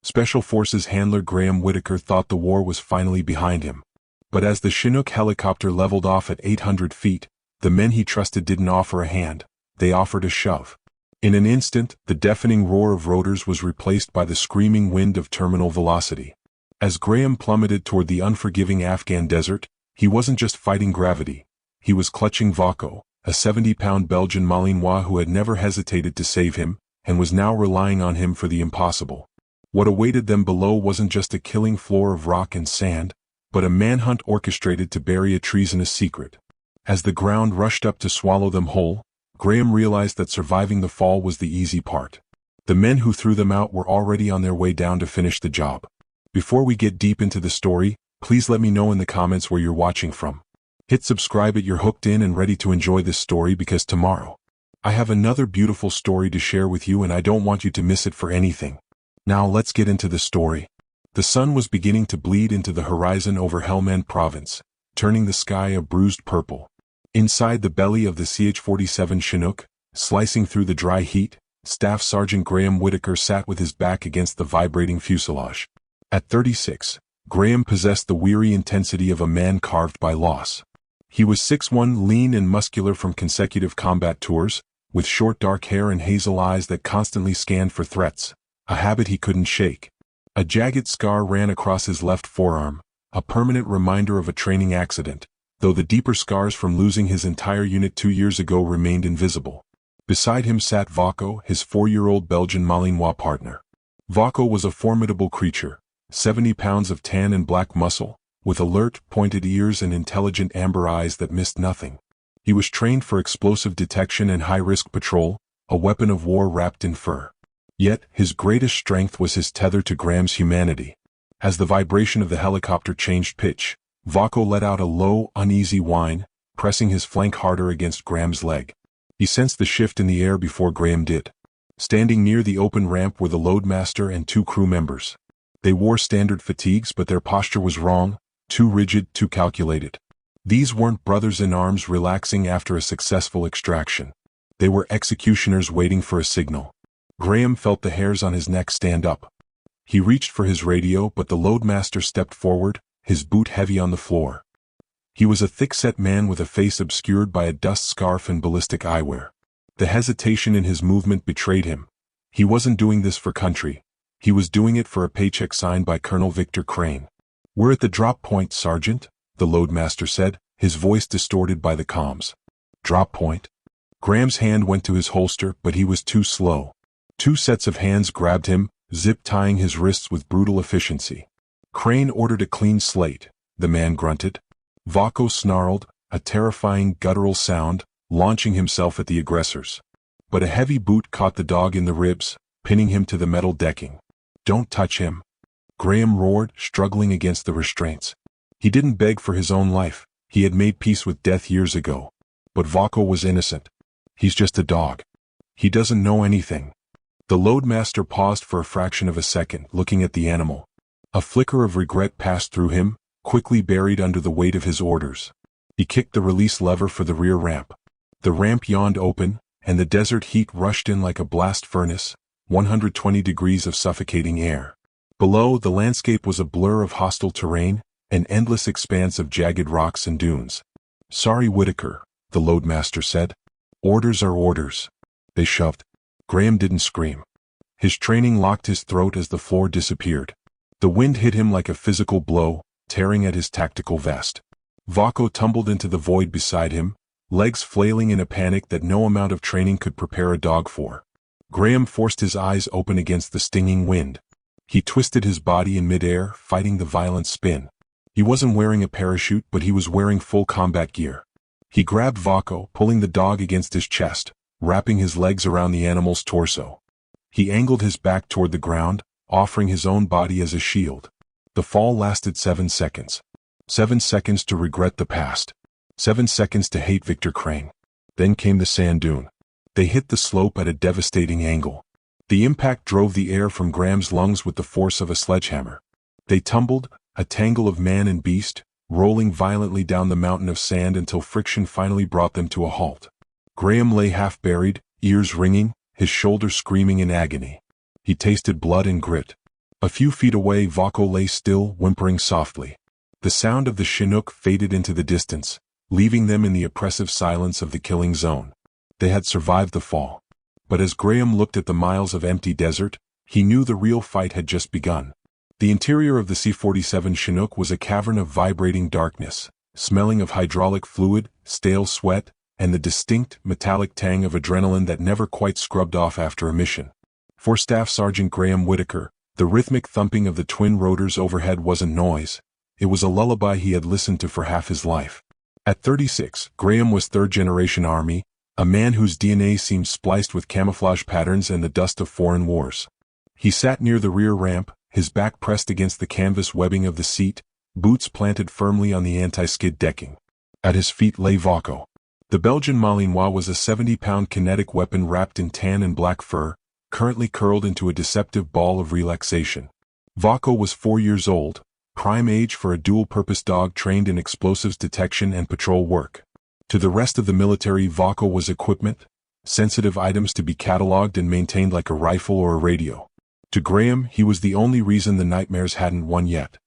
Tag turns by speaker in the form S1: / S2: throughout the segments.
S1: Special Forces handler Graham Whitaker thought the war was finally behind him. But as the Chinook helicopter leveled off at 800 feet, the men he trusted didn't offer a hand, they offered a shove. In an instant, the deafening roar of rotors was replaced by the screaming wind of terminal velocity. As Graham plummeted toward the unforgiving Afghan desert, he wasn't just fighting gravity. He was clutching Vaco, a 70-pound Belgian Malinois who had never hesitated to save him, and was now relying on him for the impossible. What awaited them below wasn't just a killing floor of rock and sand, but a manhunt orchestrated to bury a treasonous secret. As the ground rushed up to swallow them whole, Graham realized that surviving the fall was the easy part. The men who threw them out were already on their way down to finish the job. Before we get deep into the story, please let me know in the comments where you're watching from. Hit subscribe if you're hooked in and ready to enjoy this story, because tomorrow, I have another beautiful story to share with you and I don't want you to miss it for anything. Now let's get into the story. The sun was beginning to bleed into the horizon over Helmand province, turning the sky a bruised purple. Inside the belly of the CH-47 Chinook, slicing through the dry heat, Staff Sergeant Graham Whitaker sat with his back against the vibrating fuselage. At 36, Graham possessed the weary intensity of a man carved by loss. He was 6'1", lean and muscular from consecutive combat tours, with short dark hair and hazel eyes that constantly scanned for threats, a habit he couldn't shake. A jagged scar ran across his left forearm, a permanent reminder of a training accident, though the deeper scars from losing his entire unit 2 years ago remained invisible. Beside him sat Vaco, his 4-year-old Belgian Malinois partner. Vaco was a formidable creature, 70 pounds of tan and black muscle, with alert, pointed ears and intelligent amber eyes that missed nothing. He was trained for explosive detection and high-risk patrol, a weapon of war wrapped in fur. Yet, his greatest strength was his tether to Graham's humanity. As the vibration of the helicopter changed pitch, Vaco let out a low, uneasy whine, pressing his flank harder against Graham's leg. He sensed the shift in the air before Graham did. Standing near the open ramp were the loadmaster and 2 crew members. They wore standard fatigues, but their posture was wrong, too rigid, too calculated. These weren't brothers-in-arms relaxing after a successful extraction. They were executioners waiting for a signal. Graham felt the hairs on his neck stand up. He reached for his radio, but the loadmaster stepped forward, his boot heavy on the floor. He was a thick-set man with a face obscured by a dust scarf and ballistic eyewear. The hesitation in his movement betrayed him. He wasn't doing this for country. He was doing it for a paycheck signed by Colonel Victor Crane. "We're at the drop point, Sergeant," the loadmaster said, his voice distorted by the comms. "Drop point?" Graham's hand went to his holster, but he was too slow. 2 sets of hands grabbed him, zip-tying his wrists with brutal efficiency. "Crane ordered a clean slate," the man grunted. Vaco snarled, a terrifying guttural sound, launching himself at the aggressors. But a heavy boot caught the dog in the ribs, pinning him to the metal decking. "Don't touch him," Graham roared, struggling against the restraints. He didn't beg for his own life. He had made peace with death years ago. But Vaco was innocent. "He's just a dog. He doesn't know anything." The loadmaster paused for a fraction of a second, looking at the animal. A flicker of regret passed through him, quickly buried under the weight of his orders. He kicked the release lever for the rear ramp. The ramp yawned open, and the desert heat rushed in like a blast furnace, 120 degrees of suffocating air. Below, the landscape was a blur of hostile terrain, an endless expanse of jagged rocks and dunes. "Sorry, Whitaker," the loadmaster said. "Orders are orders." They shoved. Graham didn't scream. His training locked his throat as the floor disappeared. The wind hit him like a physical blow, tearing at his tactical vest. Vaco tumbled into the void beside him, legs flailing in a panic that no amount of training could prepare a dog for. Graham forced his eyes open against the stinging wind. He twisted his body in midair, fighting the violent spin. He wasn't wearing a parachute, but he was wearing full combat gear. He grabbed Vaco, pulling the dog against his chest, wrapping his legs around the animal's torso. He angled his back toward the ground, offering his own body as a shield. The fall lasted 7 seconds. 7 seconds to regret the past. 7 seconds to hate Victor Crane. Then came the sand dune. They hit the slope at a devastating angle. The impact drove the air from Graham's lungs with the force of a sledgehammer. They tumbled, a tangle of man and beast, rolling violently down the mountain of sand until friction finally brought them to a halt. Graham lay half-buried, ears ringing, his shoulder screaming in agony. He tasted blood and grit. A few feet away, Vako lay still, whimpering softly. The sound of the Chinook faded into the distance, leaving them in the oppressive silence of the killing zone. They had survived the fall. But as Graham looked at the miles of empty desert, he knew the real fight had just begun. The interior of the C-47 Chinook was a cavern of vibrating darkness, smelling of hydraulic fluid, stale sweat, and the distinct, metallic tang of adrenaline that never quite scrubbed off after a mission. For Staff Sergeant Graham Whitaker, the rhythmic thumping of the twin rotors overhead wasn't noise. It was a lullaby he had listened to for half his life. At 36, Graham was third-generation Army, a man whose DNA seemed spliced with camouflage patterns and the dust of foreign wars. He sat near the rear ramp, his back pressed against the canvas webbing of the seat, boots planted firmly on the anti-skid decking. At his feet lay Vako. The Belgian Malinois was a 70-pound kinetic weapon wrapped in tan and black fur, currently curled into a deceptive ball of relaxation. Vako was 4 years old, prime age for a dual-purpose dog trained in explosives detection and patrol work. To the rest of the military, Vako was equipment, sensitive items to be cataloged and maintained like a rifle or a radio. To Graham, he was the only reason the nightmares hadn't won yet.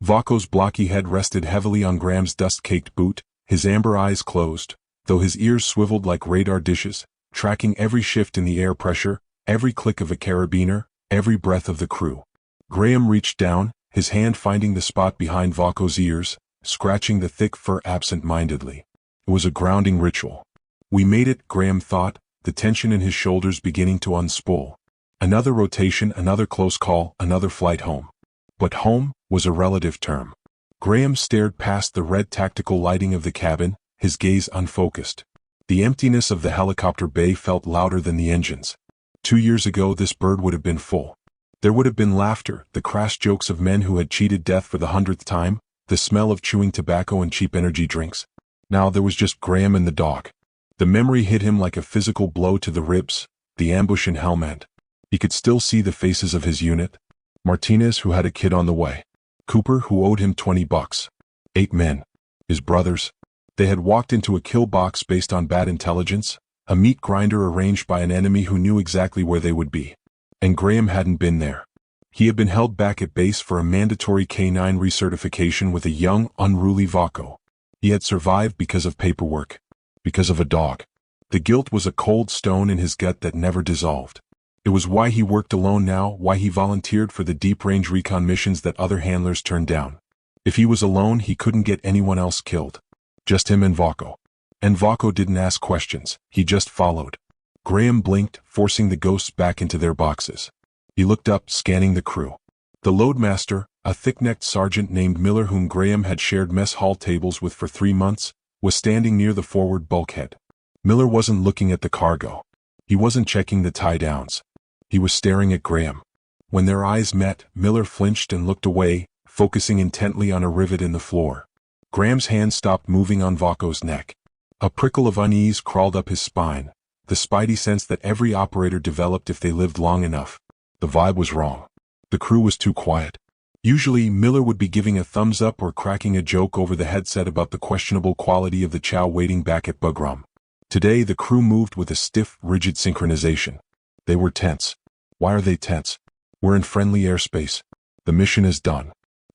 S1: Vako's blocky head rested heavily on Graham's dust-caked boot, his amber eyes closed, though his ears swiveled like radar dishes, tracking every shift in the air pressure, every click of a carabiner, every breath of the crew. Graham reached down, his hand finding the spot behind Vako's ears, scratching the thick fur absent-mindedly. It was a grounding ritual. We made it, Graham thought, the tension in his shoulders beginning to unspool. Another rotation, another close call, another flight home. But home was a relative term. Graham stared past the red tactical lighting of the cabin, his gaze unfocused. The emptiness of the helicopter bay felt louder than the engines. 2 years ago this bird would have been full. There would have been laughter, the crass jokes of men who had cheated death for the 100th time, the smell of chewing tobacco and cheap energy drinks. Now there was just Graham and the dog. The memory hit him like a physical blow to the ribs, the ambush in Helmand. He could still see the faces of his unit. Martinez, who had a kid on the way. Cooper, who owed him $20. 8 men. His brothers. They had walked into a kill box based on bad intelligence, a meat grinder arranged by an enemy who knew exactly where they would be. And Graham hadn't been there. He had been held back at base for a mandatory K-9 recertification with a young, unruly Vako. He had survived because of paperwork. Because of a dog. The guilt was a cold stone in his gut that never dissolved. It was why he worked alone now, why he volunteered for the deep-range recon missions that other handlers turned down. If he was alone, he couldn't get anyone else killed. Just him and Vako. And Vako didn't ask questions, he just followed. Graham blinked, forcing the ghosts back into their boxes. He looked up, scanning the crew. The loadmaster, a thick-necked sergeant named Miller whom Graham had shared mess hall tables with for 3 months, was standing near the forward bulkhead. Miller wasn't looking at the cargo. He wasn't checking the tie-downs. He was staring at Graham. When their eyes met, Miller flinched and looked away, focusing intently on a rivet in the floor. Graham's hand stopped moving on Vako's neck. A prickle of unease crawled up his spine, the spidey sense that every operator developed if they lived long enough. The vibe was wrong. The crew was too quiet. Usually, Miller would be giving a thumbs up or cracking a joke over the headset about the questionable quality of the chow waiting back at Bugram. Today, the crew moved with a stiff, rigid synchronization. They were tense. Why are they tense? We're in friendly airspace. The mission is done.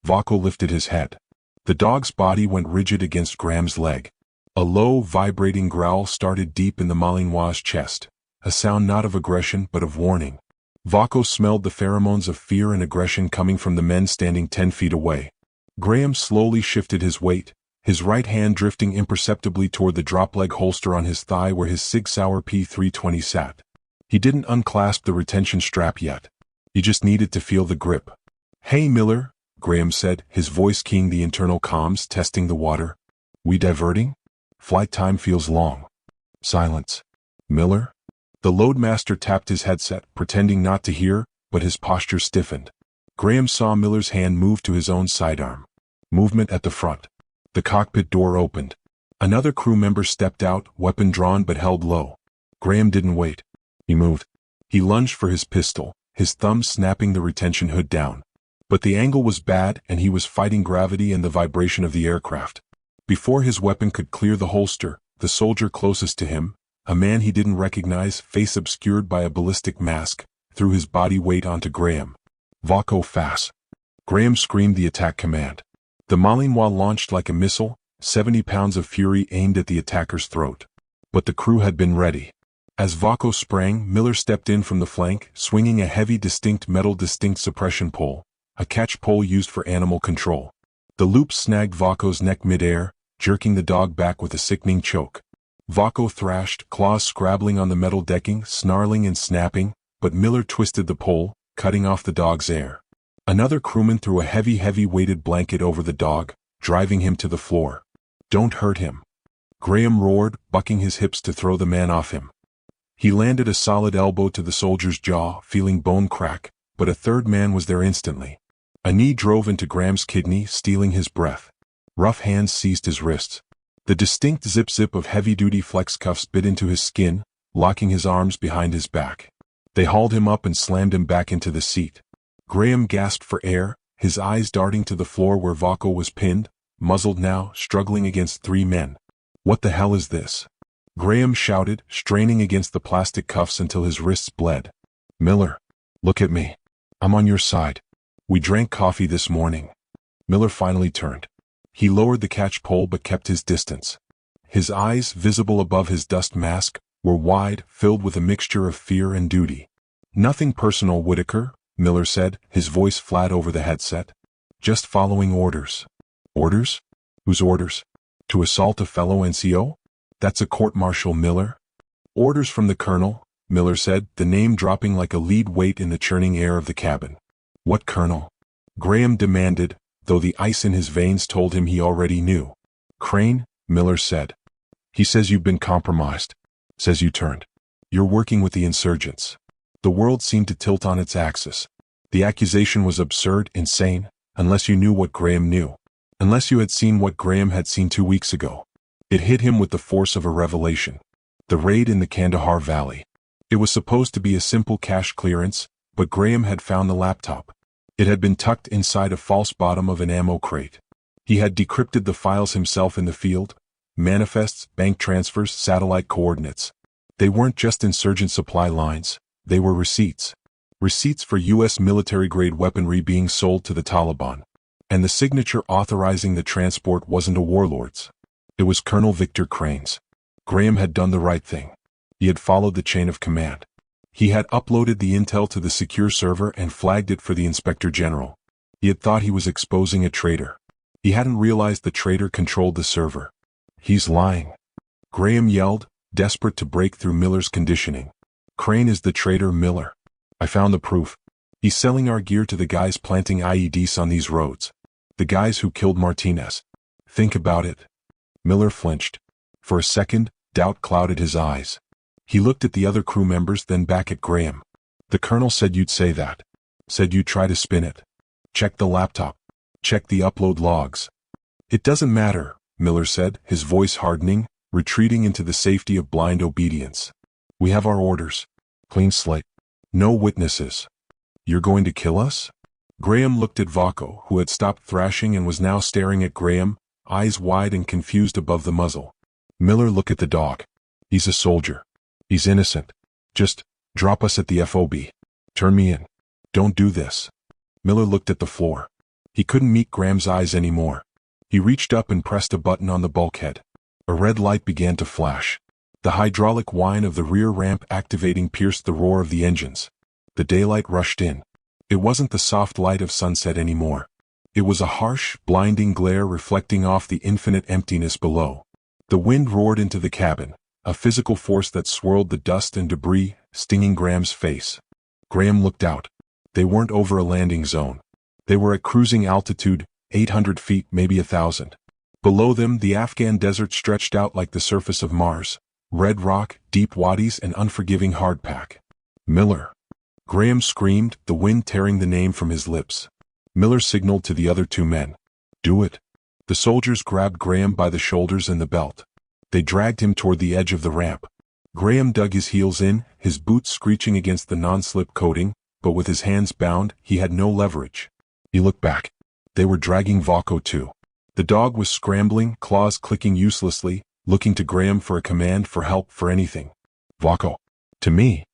S1: Vako lifted his head. The dog's body went rigid against Graham's leg. A low, vibrating growl started deep in the Malinois' chest, a sound not of aggression but of warning. Vako smelled the pheromones of fear and aggression coming from the men standing 10 feet away. Graham slowly shifted his weight, his right hand drifting imperceptibly toward the drop-leg holster on his thigh where his Sig Sauer P320 sat. He didn't unclasp the retention strap yet. He just needed to feel the grip. "Hey, Miller," Graham said, his voice keying the internal comms, testing the water. "We diverting? Flight time feels long." Silence. "Miller?" The loadmaster tapped his headset, pretending not to hear, but his posture stiffened. Graham saw Miller's hand move to his own sidearm. Movement at the front. The cockpit door opened. Another crew member stepped out, weapon drawn but held low. Graham didn't wait. He moved. He lunged for his pistol, his thumb snapping the retention hood down. But the angle was bad and he was fighting gravity and the vibration of the aircraft. Before his weapon could clear the holster, the soldier closest to him, a man he didn't recognize, face obscured by a ballistic mask, threw his body weight onto Graham. Vaco fast. Graham screamed the attack command. The Malinois launched like a missile, 70 pounds of fury aimed at the attacker's throat. But the crew had been ready. As Vaco sprang, Miller stepped in from the flank, swinging a heavy distinct suppression pole, a catch pole used for animal control. The loop snagged Vaco's neck mid-air, jerking the dog back with a sickening choke. Vaco thrashed, claws scrabbling on the metal decking, snarling and snapping, but Miller twisted the pole, cutting off the dog's air. Another crewman threw a heavy weighted blanket over the dog, driving him to the floor. "Don't hurt him," Graham roared, bucking his hips to throw the man off him. He landed a solid elbow to the soldier's jaw, feeling bone crack, but a third man was there instantly. A knee drove into Graham's kidney, stealing his breath. Rough hands seized his wrists. The distinct zip of heavy-duty flex cuffs bit into his skin, locking his arms behind his back. They hauled him up and slammed him back into the seat. Graham gasped for air, his eyes darting to the floor where Vaco was pinned, muzzled now, struggling against 3 men. "What the hell is this?" Graham shouted, straining against the plastic cuffs until his wrists bled. "Miller, look at me. I'm on your side. We drank coffee this morning." Miller finally turned. He lowered the catch pole but kept his distance. His eyes, visible above his dust mask, were wide, filled with a mixture of fear and duty. "Nothing personal, Whitaker," Miller said, his voice flat over the headset. "Just following orders." "Orders? Whose orders? To assault a fellow NCO? That's a court-martial, Miller." "Orders from the colonel," Miller said, the name dropping like a lead weight in the churning air of the cabin. "What colonel?" Graham demanded, though the ice in his veins told him he already knew. "Crane," Miller said. "He says you've been compromised. Says you turned. You're working with the insurgents." The world seemed to tilt on its axis. The accusation was absurd, insane, unless you knew what Graham knew. Unless you had seen what Graham had seen 2 weeks ago. It hit him with the force of a revelation. The raid in the Kandahar Valley. It was supposed to be a simple cash clearance, but Graham had found the laptop. It had been tucked inside a false bottom of an ammo crate. He had decrypted the files himself in the field. Manifests, bank transfers, satellite coordinates. They weren't just insurgent supply lines. They were receipts. Receipts for U.S. military-grade weaponry being sold to the Taliban. And the signature authorizing the transport wasn't a warlord's. It was Colonel Victor Crane's. Graham had done the right thing. He had followed the chain of command. He had uploaded the intel to the secure server and flagged it for the Inspector General. He had thought he was exposing a traitor. He hadn't realized the traitor controlled the server. "He's lying," Graham yelled, desperate to break through Miller's conditioning. "Crane is the traitor, Miller. I found the proof. He's selling our gear to the guys planting IEDs on these roads. The guys who killed Martinez. Think about it." Miller flinched. For a second, doubt clouded his eyes. He looked at the other crew members, then back at Graham. "The colonel said you'd say that. Said you'd try to spin it. Check the laptop. Check the upload logs." "It doesn't matter," Miller said, his voice hardening, retreating into the safety of blind obedience. "We have our orders. Clean slate. No witnesses." "You're going to kill us?" Graham looked at Vaco, who had stopped thrashing and was now staring at Graham, eyes wide and confused above the muzzle. "Miller, look at the dog. He's a soldier. He's innocent. Just drop us at the FOB. Turn me in. Don't do this." Miller looked at the floor. He couldn't meet Graham's eyes anymore. He reached up and pressed a button on the bulkhead. A red light began to flash. The hydraulic whine of the rear ramp activating pierced the roar of the engines. The daylight rushed in. It wasn't the soft light of sunset anymore. It was a harsh, blinding glare reflecting off the infinite emptiness below. The wind roared into the cabin, a physical force that swirled the dust and debris, stinging Graham's face. Graham looked out. They weren't over a landing zone. They were at cruising altitude, 800 feet, maybe 1,000. Below them, the Afghan desert stretched out like the surface of Mars. Red rock, deep wadis, and unforgiving hardpack. "Miller!" Graham screamed, the wind tearing the name from his lips. Miller signaled to the other 2 men. "Do it." The soldiers grabbed Graham by the shoulders and the belt. They dragged him toward the edge of the ramp. Graham dug his heels in, his boots screeching against the non-slip coating, but with his hands bound, he had no leverage. He looked back. They were dragging Vaco too. The dog was scrambling, claws clicking uselessly, looking to Graham for a command, for help, for anything. "Vaco! To me!"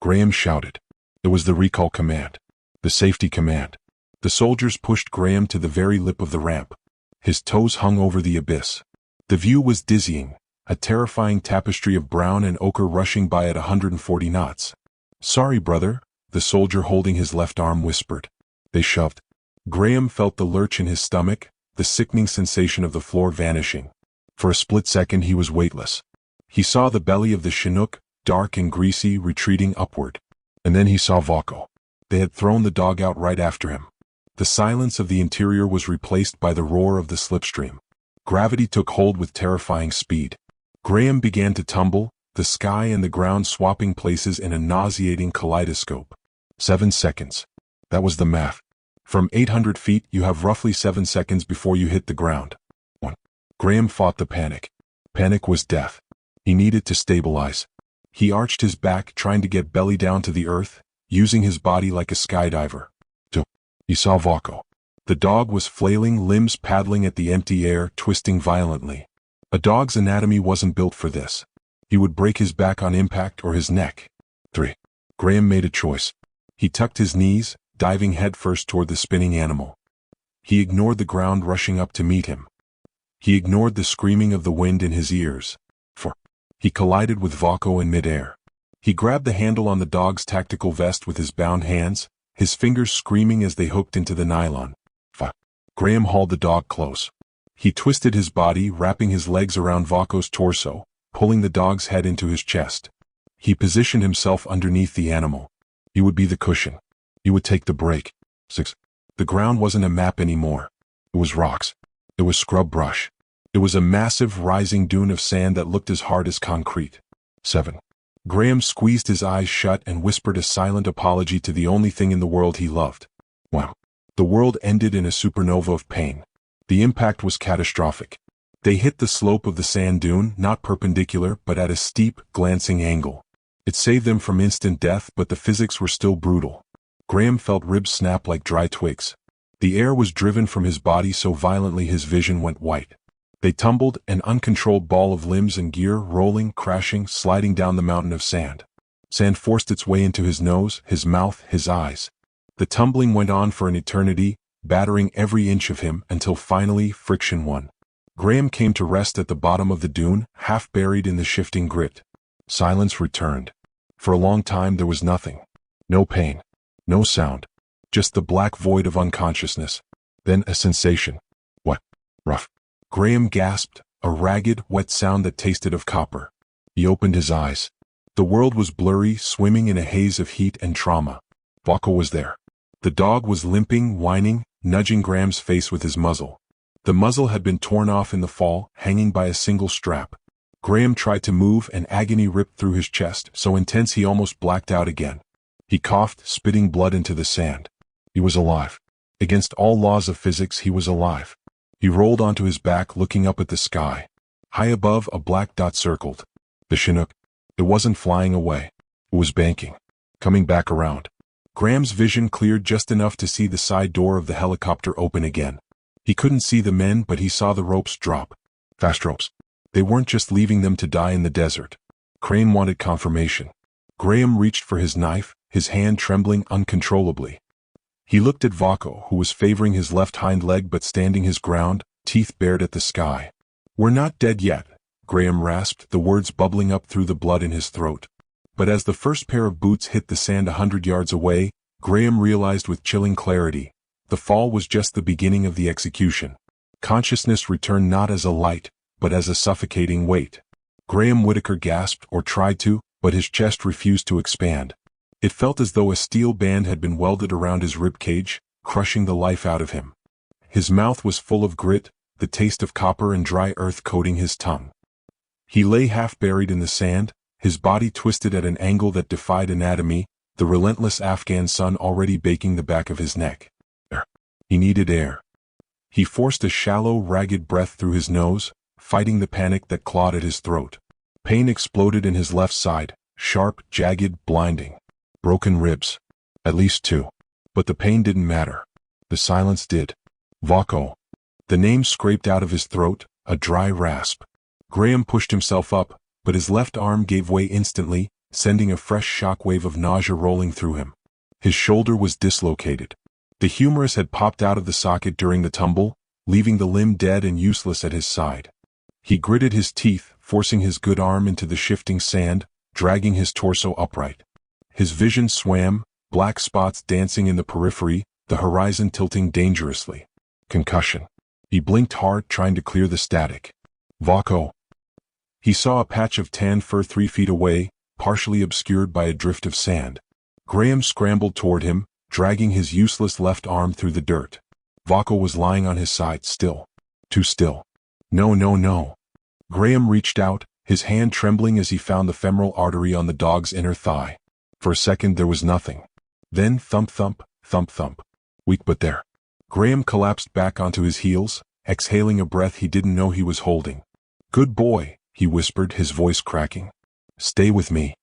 S1: Graham shouted. It was the recall command. The safety command. The soldiers pushed Graham to the very lip of the ramp. His toes hung over the abyss. The view was dizzying, a terrifying tapestry of brown and ochre rushing by at 140 knots. "Sorry, brother," the soldier holding his left arm whispered. They shoved. Graham felt the lurch in his stomach, the sickening sensation of the floor vanishing. For a split second he was weightless. He saw the belly of the Chinook, dark and greasy, retreating upward. And then he saw Voko. They had thrown the dog out right after him. The silence of the interior was replaced by the roar of the slipstream. Gravity took hold with terrifying speed. Graham began to tumble, the sky and the ground swapping places in a nauseating kaleidoscope. 7 seconds. That was the math. From 800 feet you have roughly 7 seconds before you hit the ground. 1. Graham fought the panic. Panic was death. He needed to stabilize. He arched his back, trying to get belly down to the earth, using his body like a skydiver. 2. He saw Voko. The dog was flailing, limbs paddling at the empty air, twisting violently. A dog's anatomy wasn't built for this. He would break his back on impact or his neck. 3. Graham made a choice. He tucked his knees, diving headfirst toward the spinning animal. He ignored the ground rushing up to meet him. He ignored the screaming of the wind in his ears. 4. He collided with Voko in midair. He grabbed the handle on the dog's tactical vest with his bound hands, his fingers screaming as they hooked into the nylon. 5. Graham hauled the dog close. He twisted his body, wrapping his legs around Voko's torso, pulling the dog's head into his chest. He positioned himself underneath the animal. He would be the cushion. He would take the break. 6. The ground wasn't a map anymore. It was rocks. It was scrub brush. It was a massive rising dune of sand that looked as hard as concrete. 7. Graham squeezed his eyes shut and whispered a silent apology to the only thing in the world he loved. Wow. The world ended in a supernova of pain. The impact was catastrophic. They hit the slope of the sand dune, not perpendicular but at a steep, glancing angle. It saved them from instant death, but the physics were still brutal. Graham felt ribs snap like dry twigs. The air was driven from his body so violently his vision went white. They tumbled, an uncontrolled ball of limbs and gear, rolling, crashing, sliding down the mountain of sand. Sand forced its way into his nose, his mouth, his eyes. The tumbling went on for an eternity, battering every inch of him, until finally friction won. Graham came to rest at the bottom of the dune, half buried in the shifting grit. Silence returned. For a long time there was nothing. No pain. No sound. Just the black void of unconsciousness. Then a sensation. What? Rough. Graham gasped, a ragged, wet sound that tasted of copper. He opened his eyes. The world was blurry, swimming in a haze of heat and trauma. Voko was there. The dog was limping, whining, nudging Graham's face with his muzzle. The muzzle had been torn off in the fall, hanging by a single strap. Graham tried to move, and agony ripped through his chest, so intense he almost blacked out again. He coughed, spitting blood into the sand. He was alive. Against all laws of physics, he was alive. He rolled onto his back, looking up at the sky. High above, a black dot circled. The Chinook. It wasn't flying away. It was banking. Coming back around. Graham's vision cleared just enough to see the side door of the helicopter open again. He couldn't see the men, but he saw the ropes drop. Fast ropes. They weren't just leaving them to die in the desert. Crane wanted confirmation. Graham reached for his knife, his hand trembling uncontrollably. He looked at Voko, who was favoring his left hind leg but standing his ground, teeth bared at the sky. "We're not dead yet," Graham rasped, the words bubbling up through the blood in his throat. But as the first pair of boots hit the sand 100 yards away, Graham realized with chilling clarity, the fall was just the beginning of the execution. Consciousness returned not as a light, but as a suffocating weight. Graham Whitaker gasped, or tried to, but his chest refused to expand. It felt as though a steel band had been welded around his rib cage, crushing the life out of him. His mouth was full of grit, the taste of copper and dry earth coating his tongue. He lay half buried in the sand, his body twisted at an angle that defied anatomy, the relentless Afghan sun already baking the back of his neck. Air. He needed air. He forced a shallow, ragged breath through his nose, fighting the panic that clawed at his throat. Pain exploded in his left side, sharp, jagged, blinding. Broken ribs. At least 2. But the pain didn't matter. The silence did. Voko. The name scraped out of his throat, a dry rasp. Graham pushed himself up, but his left arm gave way instantly, sending a fresh shockwave of nausea rolling through him. His shoulder was dislocated. The humerus had popped out of the socket during the tumble, leaving the limb dead and useless at his side. He gritted his teeth, forcing his good arm into the shifting sand, dragging his torso upright. His vision swam, black spots dancing in the periphery, the horizon tilting dangerously. Concussion. He blinked hard, trying to clear the static. Vaco. He saw a patch of tan fur 3 feet away, partially obscured by a drift of sand. Graham scrambled toward him, dragging his useless left arm through the dirt. Vaco was lying on his side, still. Too still. No, no, no. Graham reached out, his hand trembling as he found the femoral artery on the dog's inner thigh. For a second there was nothing. Then thump thump, thump thump. Weak but there. Graham collapsed back onto his heels, exhaling a breath he didn't know he was holding. Good boy, he whispered, his voice cracking. Stay with me.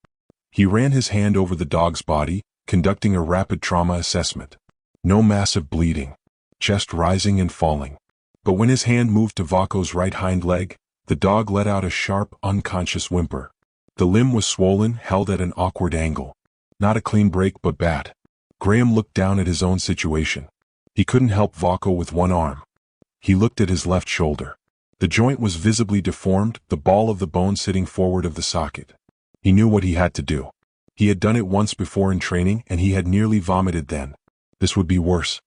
S1: He ran his hand over the dog's body, conducting a rapid trauma assessment. No massive bleeding. Chest rising and falling. But when his hand moved to Vaco's right hind leg, the dog let out a sharp, unconscious whimper. The limb was swollen, held at an awkward angle. Not a clean break but bad. Graham looked down at his own situation. He couldn't help Vaco with one arm. He looked at his left shoulder. The joint was visibly deformed, the ball of the bone sitting forward of the socket. He knew what he had to do. He had done it once before in training, and he had nearly vomited then. This would be worse.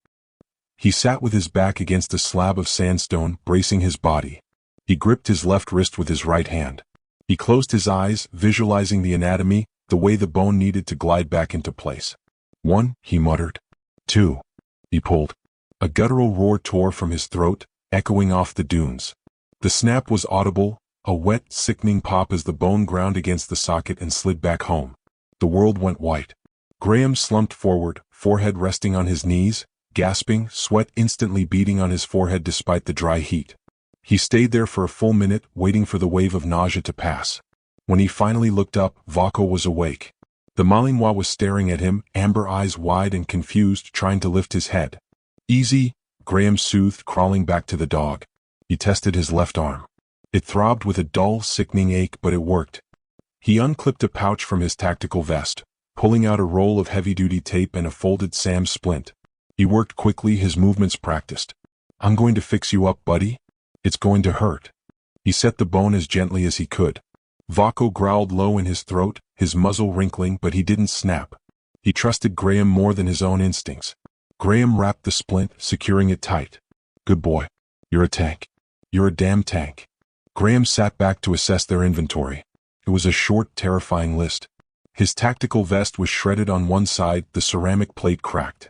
S1: He sat with his back against a slab of sandstone, bracing his body. He gripped his left wrist with his right hand. He closed his eyes, visualizing the anatomy, the way the bone needed to glide back into place. 1, he muttered. 2. He pulled. A guttural roar tore from his throat, echoing off the dunes. The snap was audible, a wet, sickening pop as the bone ground against the socket and slid back home. The world went white. Graham slumped forward, forehead resting on his knees, gasping, sweat instantly beading on his forehead despite the dry heat. He stayed there for a full minute, waiting for the wave of nausea to pass. When he finally looked up, Vaco was awake. The Malinois was staring at him, amber eyes wide and confused, trying to lift his head. Easy, Graham soothed, crawling back to the dog. He tested his left arm. It throbbed with a dull, sickening ache, but it worked. He unclipped a pouch from his tactical vest, pulling out a roll of heavy-duty tape and a folded SAM splint. He worked quickly, his movements practiced. I'm going to fix you up, buddy. It's going to hurt. He set the bone as gently as he could. Vaco growled low in his throat, his muzzle wrinkling, but he didn't snap. He trusted Graham more than his own instincts. Graham wrapped the splint, securing it tight. Good boy. You're a tank. You're a damn tank. Graham sat back to assess their inventory. It was a short, terrifying list. His tactical vest was shredded on one side, the ceramic plate cracked.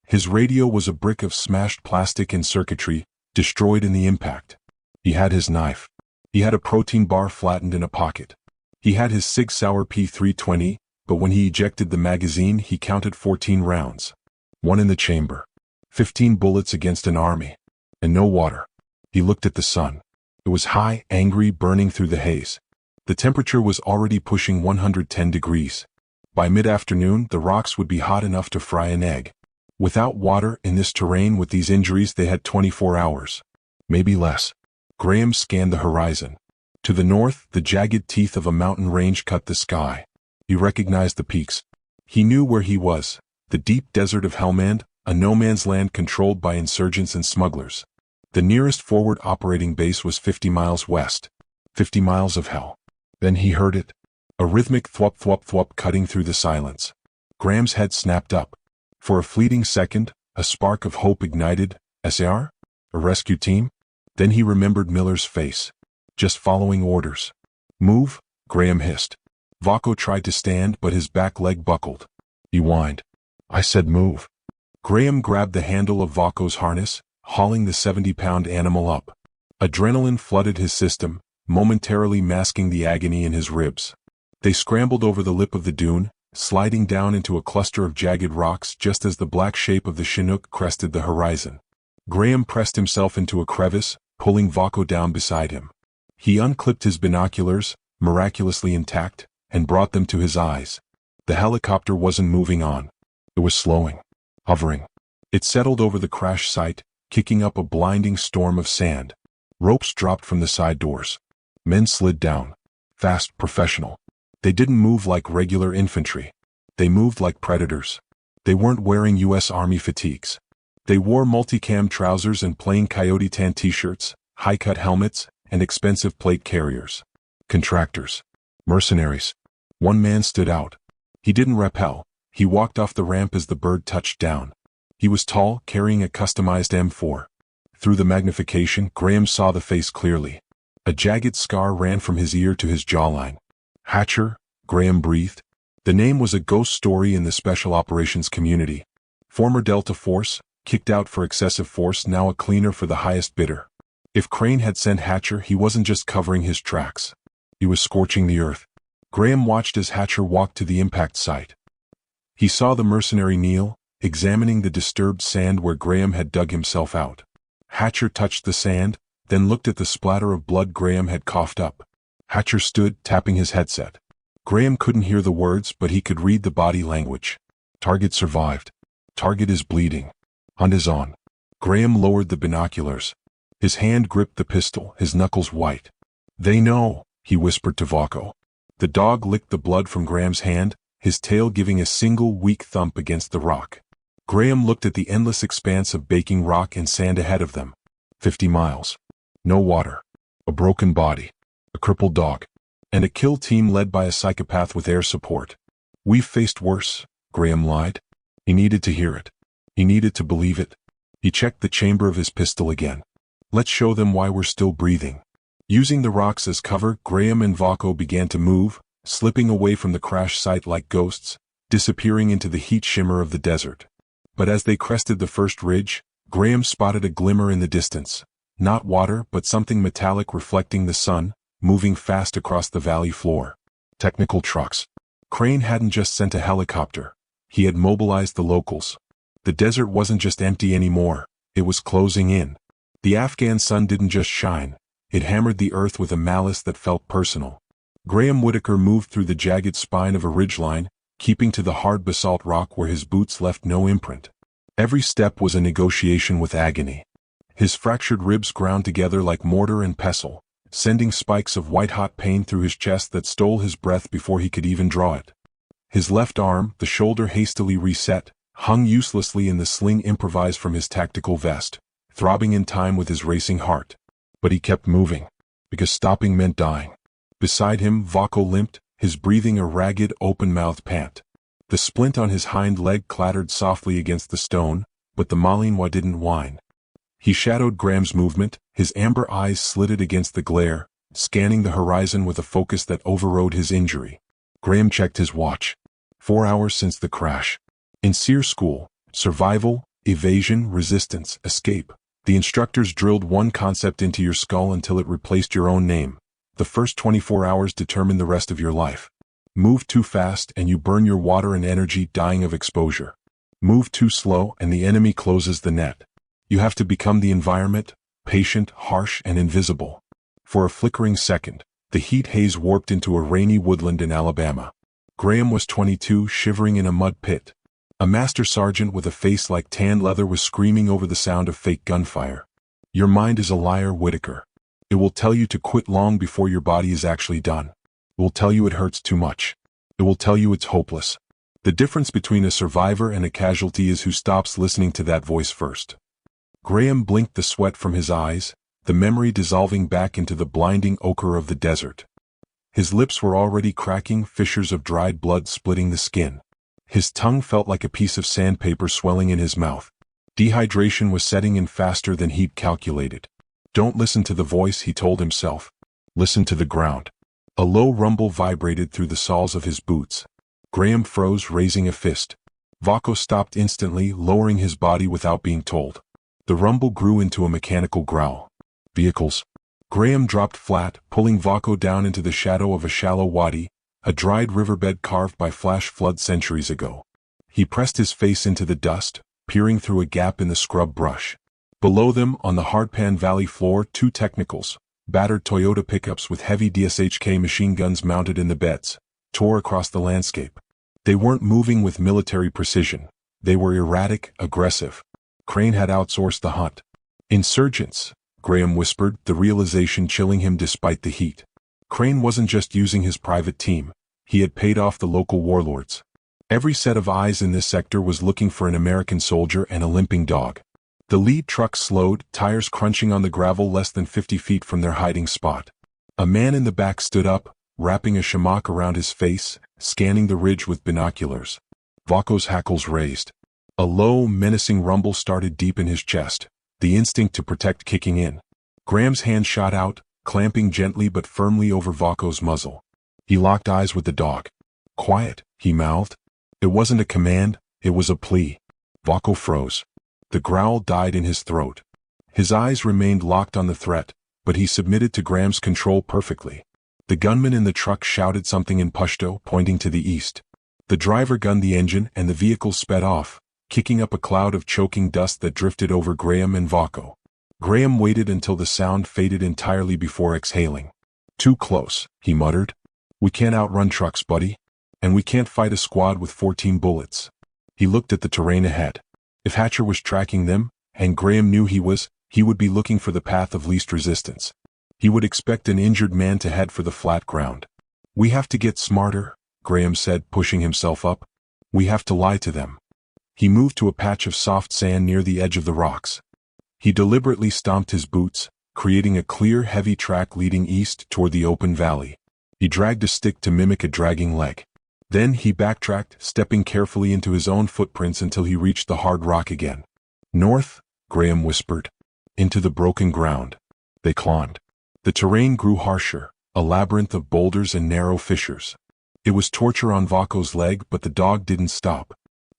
S1: His radio was a brick of smashed plastic and circuitry, destroyed in the impact. He had his knife. He had a protein bar flattened in a pocket. He had his Sig Sauer P320, but when he ejected the magazine he counted 14 rounds. 1 in the chamber. 15 bullets against an army. And no water. He looked at the sun. It was high, angry, burning through the haze. The temperature was already pushing 110 degrees. By mid-afternoon the rocks would be hot enough to fry an egg. Without water, in this terrain with these injuries, they had 24 hours. Maybe less. Graham scanned the horizon. To the north, the jagged teeth of a mountain range cut the sky. He recognized the peaks. He knew where he was, the deep desert of Helmand, a no-man's land controlled by insurgents and smugglers. The nearest forward operating base was 50 miles west. 50 miles of hell. Then he heard it. A rhythmic thwop thwop thwop cutting through the silence. Graham's head snapped up. For a fleeting second, a spark of hope ignited. SAR? A rescue team? Then he remembered Miller's face. Just following orders. Move, Graham hissed. Vaco tried to stand, but his back leg buckled. He whined. I said move. Graham grabbed the handle of Vaco's harness, hauling the 70-pound animal up. Adrenaline flooded his system, momentarily masking the agony in his ribs. They scrambled over the lip of the dune, sliding down into a cluster of jagged rocks just as the black shape of the Chinook crested the horizon. Graham pressed himself into a crevice, pulling Vaco down beside him. He unclipped his binoculars, miraculously intact, and brought them to his eyes. The helicopter wasn't moving on. It was slowing, hovering. It settled over the crash site, kicking up a blinding storm of sand. Ropes dropped from the side doors. Men slid down. Fast, professional. They didn't move like regular infantry. They moved like predators. They weren't wearing U.S. Army fatigues. They wore multicam trousers and plain coyote tan t-shirts, high-cut helmets, and expensive plate carriers. Contractors. Mercenaries. One man stood out. He didn't rappel. He walked off the ramp as the bird touched down. He was tall, carrying a customized M4. Through the magnification, Graham saw the face clearly. A jagged scar ran from his ear to his jawline. Hatcher, Graham breathed. The name was a ghost story in the special operations community. Former Delta Force, kicked out for excessive force, now a cleaner for the highest bidder. If Crane had sent Hatcher, he wasn't just covering his tracks. He was scorching the earth. Graham watched as Hatcher walked to the impact site. He saw the mercenary kneel, examining the disturbed sand where Graham had dug himself out. Hatcher touched the sand, then looked at the splatter of blood Graham had coughed up. Hatcher stood, tapping his headset. Graham couldn't hear the words, but he could read the body language. Target survived. Target is bleeding. Hunt is on. Graham lowered the binoculars. His hand gripped the pistol, his knuckles white. They know, he whispered to Vaco. The dog licked the blood from Graham's hand, his tail giving a single weak thump against the rock. Graham looked at the endless expanse of baking rock and sand ahead of them. 50 miles. No water. A broken body. A crippled dog. And a kill team led by a psychopath with air support. We've faced worse, Graham lied. He needed to hear it. He needed to believe it. He checked the chamber of his pistol again. Let's show them why we're still breathing. Using the rocks as cover, Graham and Vaco began to move, slipping away from the crash site like ghosts, disappearing into the heat shimmer of the desert. But as they crested the first ridge, Graham spotted a glimmer in the distance. Not water, but something metallic reflecting the sun, moving fast across the valley floor. Technical trucks. Crane hadn't just sent a helicopter. He had mobilized the locals. The desert wasn't just empty anymore, it was closing in. The Afghan sun didn't just shine, it hammered the earth with a malice that felt personal. Graham Whitaker moved through the jagged spine of a ridgeline, keeping to the hard basalt rock where his boots left no imprint. Every step was a negotiation with agony. His fractured ribs ground together like mortar and pestle, sending spikes of white-hot pain through his chest that stole his breath before he could even draw it. His left arm, the shoulder hastily reset, hung uselessly in the sling improvised from his tactical vest, throbbing in time with his racing heart. But he kept moving, because stopping meant dying. Beside him, Vaco limped, his breathing a ragged, open-mouthed pant. The splint on his hind leg clattered softly against the stone, but the Malinois didn't whine. He shadowed Graham's movement, his amber eyes slitted against the glare, scanning the horizon with a focus that overrode his injury. Graham checked his watch. 4 hours since the crash. In SEER school, survival, evasion, resistance, escape. The instructors drilled one concept into your skull until it replaced your own name. The first 24 hours determine the rest of your life. Move too fast and you burn your water and energy, dying of exposure. Move too slow and the enemy closes the net. You have to become the environment, patient, harsh, and invisible. For a flickering second, the heat haze warped into a rainy woodland in Alabama. Graham was 22, shivering in a mud pit. A master sergeant with a face like tan leather was screaming over the sound of fake gunfire. Your mind is a liar, Whitaker. It will tell you to quit long before your body is actually done. It will tell you it hurts too much. It will tell you it's hopeless. The difference between a survivor and a casualty is who stops listening to that voice first. Graham blinked, the sweat from his eyes, the memory dissolving back into the blinding ochre of the desert. His lips were already cracking, fissures of dried blood splitting the skin. His tongue felt like a piece of sandpaper swelling in his mouth. Dehydration was setting in faster than he'd calculated. Don't listen to the voice, he told himself. Listen to the ground. A low rumble vibrated through the soles of his boots. Graham froze, raising a fist. Vaco stopped instantly, lowering his body without being told. The rumble grew into a mechanical growl. Vehicles. Graham dropped flat, pulling Vaco down into the shadow of a shallow wadi, a dried riverbed carved by flash flood centuries ago. He pressed his face into the dust, peering through a gap in the scrub brush. Below them, on the hardpan valley floor, two technicals, battered Toyota pickups with heavy DSHK machine guns mounted in the beds, tore across the landscape. They weren't moving with military precision. They were erratic, aggressive. Crane had outsourced the hunt. Insurgents, Graham whispered, the realization chilling him despite the heat. Crane wasn't just using his private team. He had paid off the local warlords. Every set of eyes in this sector was looking for an American soldier and a limping dog. The lead truck slowed, tires crunching on the gravel less than 50 feet from their hiding spot. A man in the back stood up, wrapping a shamak around his face, scanning the ridge with binoculars. Vako's hackles raised. A low, menacing rumble started deep in his chest, the instinct to protect kicking in. Graham's hand shot out, clamping gently but firmly over Vako's muzzle. He locked eyes with the dog. "Quiet," he mouthed. It wasn't a command, it was a plea. Vako froze. The growl died in his throat. His eyes remained locked on the threat, but he submitted to Graham's control perfectly. The gunman in the truck shouted something in Pashto, pointing to the east. The driver gunned the engine and the vehicle sped off, kicking up a cloud of choking dust that drifted over Graham and Vako. Graham waited until the sound faded entirely before exhaling. "Too close," he muttered. "We can't outrun trucks, buddy. And we can't fight a squad with 14 bullets." He looked at the terrain ahead. If Hatcher was tracking them, and Graham knew he would be looking for the path of least resistance. He would expect an injured man to head for the flat ground. "We have to get smarter," Graham said, pushing himself up. "We have to lie to them." He moved to a patch of soft sand near the edge of the rocks. He deliberately stomped his boots, creating a clear, heavy track leading east toward the open valley. He dragged a stick to mimic a dragging leg. Then he backtracked, stepping carefully into his own footprints until he reached the hard rock again. "North," Graham whispered. "Into the broken ground." They climbed. The terrain grew harsher, a labyrinth of boulders and narrow fissures. It was torture on Vako's leg, but the dog didn't stop.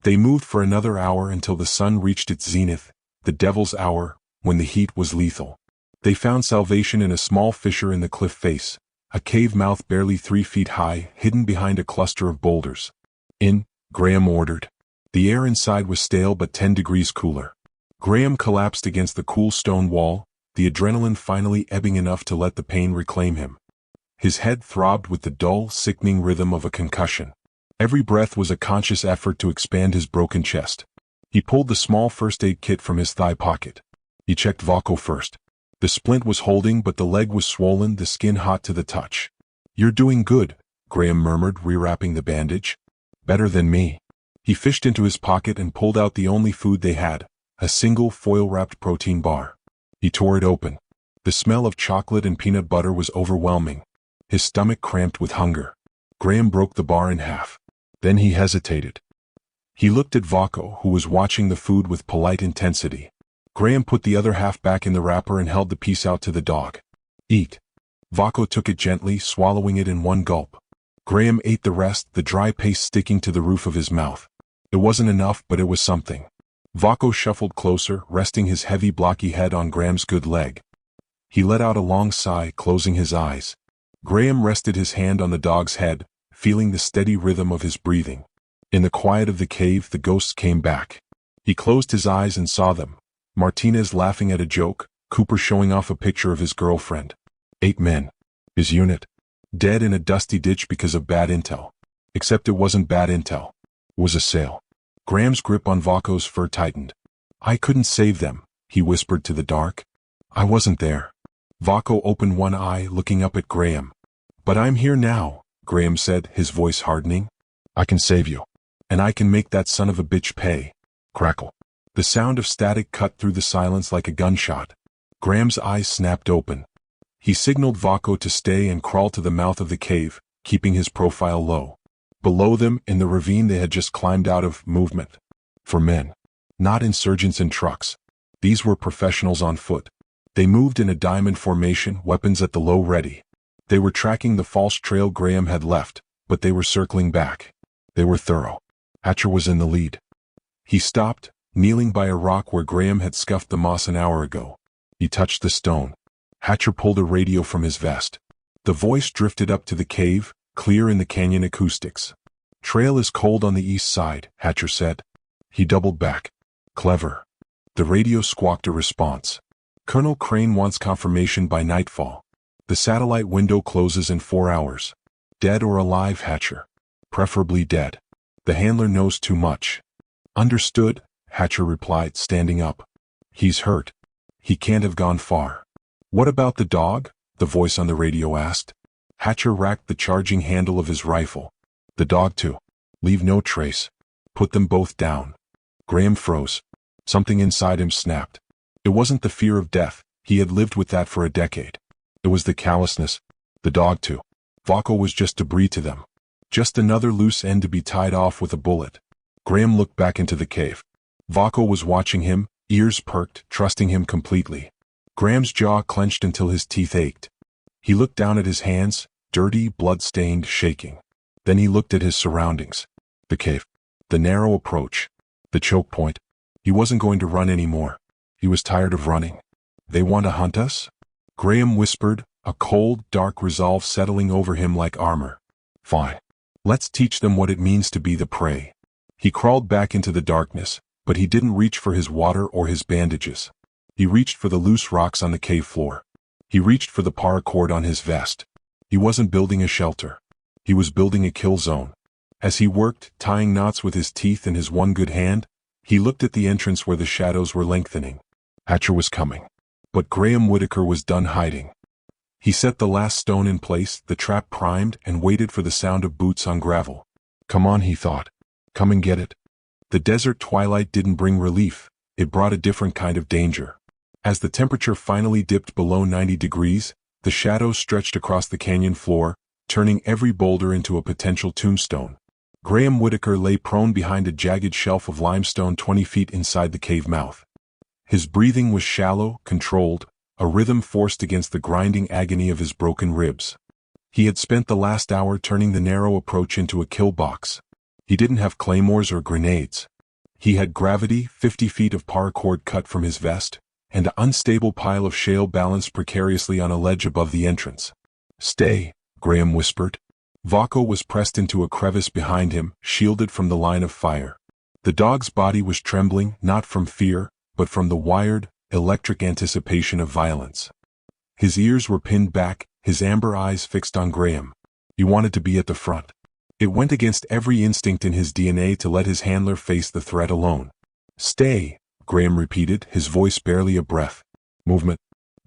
S1: They moved for another hour until the sun reached its zenith, the devil's hour, when the heat was lethal. They found salvation in a small fissure in the cliff face, a cave mouth barely 3 feet high, hidden behind a cluster of boulders. "In," Graham ordered. The air inside was stale but 10 degrees cooler. Graham collapsed against the cool stone wall, the adrenaline finally ebbing enough to let the pain reclaim him. His head throbbed with the dull, sickening rhythm of a concussion. Every breath was a conscious effort to expand his broken chest. He pulled the small first aid kit from his thigh pocket. He checked Vako first. The splint was holding, but the leg was swollen, the skin hot to the touch. "You're doing good," Graham murmured, rewrapping the bandage. "Better than me." He fished into his pocket and pulled out the only food they had, a single foil-wrapped protein bar. He tore it open. The smell of chocolate and peanut butter was overwhelming. His stomach cramped with hunger. Graham broke the bar in half. Then he hesitated. He looked at Vako, who was watching the food with polite intensity. Graham put the other half back in the wrapper and held the piece out to the dog. "Eat." Vako took it gently, swallowing it in one gulp. Graham ate the rest, the dry paste sticking to the roof of his mouth. It wasn't enough, but it was something. Vako shuffled closer, resting his heavy blocky head on Graham's good leg. He let out a long sigh, closing his eyes. Graham rested his hand on the dog's head, feeling the steady rhythm of his breathing. In the quiet of the cave, the ghosts came back. He closed his eyes and saw them. Martinez laughing at a joke, Cooper showing off a picture of his girlfriend. 8 men. His unit. Dead in a dusty ditch because of bad intel. Except it wasn't bad intel. It was a sale. Graham's grip on Vako's fur tightened. "I couldn't save them," he whispered to the dark. "I wasn't there." Vako opened one eye, looking up at Graham. "But I'm here now," Graham said, his voice hardening. "I can save you. And I can make that son of a bitch pay." Crackle. The sound of static cut through the silence like a gunshot. Graham's eyes snapped open. He signaled Vako to stay and crawl to the mouth of the cave, keeping his profile low. Below them, in the ravine they had just climbed out of, movement. For men. Not insurgents in trucks. These were professionals on foot. They moved in a diamond formation, weapons at the low ready. They were tracking the false trail Graham had left, but they were circling back. They were thorough. Hatcher was in the lead. He stopped, kneeling by a rock where Graham had scuffed the moss an hour ago. He touched the stone. Hatcher pulled a radio from his vest. The voice drifted up to the cave, clear in the canyon acoustics. "Trail is cold on the east side," Hatcher said. He doubled back. "Clever." The radio squawked a response. "Colonel Crane wants confirmation by nightfall. The satellite window closes in 4 hours. Dead or alive, Hatcher. Preferably dead. The handler knows too much." "Understood," Hatcher replied, standing up. "He's hurt. He can't have gone far." "What about the dog?" the voice on the radio asked. Hatcher racked the charging handle of his rifle. "The dog too. Leave no trace. Put them both down. Graham froze. Something inside him snapped. It wasn't the fear of death. He had lived with that for a decade. It was the callousness. The dog too. Vaco was just debris to them. Just another loose end to be tied off with a bullet. Graham looked back into the cave. Vaco was watching him, ears perked, trusting him completely. Graham's jaw clenched until his teeth ached. He looked down at his hands, dirty, blood-stained, shaking. Then he looked at his surroundings. The cave. The narrow approach. The choke point. He wasn't going to run anymore. He was tired of running. They want to hunt us? Graham whispered, a cold, dark resolve settling over him like armor. Fine. Let's teach them what it means to be the prey. He crawled back into the darkness, but he didn't reach for his water or his bandages. He reached for the loose rocks on the cave floor. He reached for the paracord on his vest. He wasn't building a shelter. He was building a kill zone. As he worked, tying knots with his teeth in his one good hand, he looked at the entrance where the shadows were lengthening. Hatcher was coming. But Graham Whitaker was done hiding. He set the last stone in place, the trap primed, and waited for the sound of boots on gravel. Come on, he thought. Come and get it. The desert twilight didn't bring relief. It brought a different kind of danger. As the temperature finally dipped below 90 degrees, the shadows stretched across the canyon floor, turning every boulder into a potential tombstone. Graham Whitaker lay prone behind a jagged shelf of limestone 20 feet inside the cave mouth. His breathing was shallow, controlled, a rhythm forced against the grinding agony of his broken ribs. He had spent the last hour turning the narrow approach into a kill box. He didn't have claymores or grenades. He had gravity, 50 feet of paracord cut from his vest, and an unstable pile of shale balanced precariously on a ledge above the entrance. Stay, Graham whispered. Vaco was pressed into a crevice behind him, shielded from the line of fire. The dog's body was trembling, not from fear, but from the wired, electric anticipation of violence. His ears were pinned back, his amber eyes fixed on Graham. He wanted to be at the front. It went against every instinct in his DNA to let his handler face the threat alone. Stay, Graham repeated, his voice barely a breath. Movement.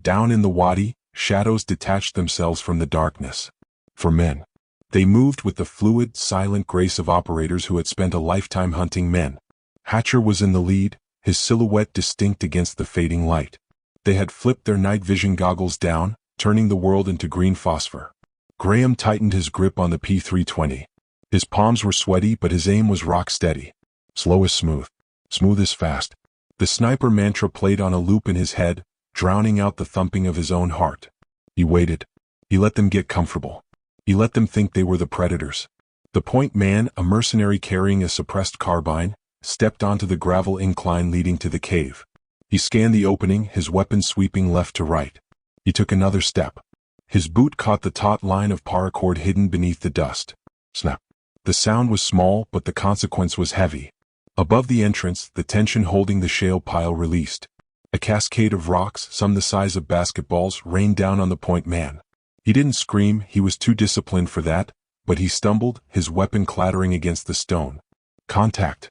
S1: Down in the wadi, shadows detached themselves from the darkness. For men. They moved with the fluid, silent grace of operators who had spent a lifetime hunting men. Hatcher was in the lead, his silhouette distinct against the fading light. They had flipped their night vision goggles down, turning the world into green phosphor. Graham tightened his grip on the P320. His palms were sweaty, but his aim was rock steady. Slow as smooth. Smooth as fast. The sniper mantra played on a loop in his head, drowning out the thumping of his own heart. He waited. He let them get comfortable. He let them think they were the predators. The point man, a mercenary carrying a suppressed carbine, stepped onto the gravel incline leading to the cave. He scanned the opening, his weapon sweeping left to right. He took another step. His boot caught the taut line of paracord hidden beneath the dust. Snap. The sound was small, but the consequence was heavy. Above the entrance, the tension holding the shale pile released. A cascade of rocks, some the size of basketballs, rained down on the point man. He didn't scream, he was too disciplined for that, but he stumbled, his weapon clattering against the stone. Contact.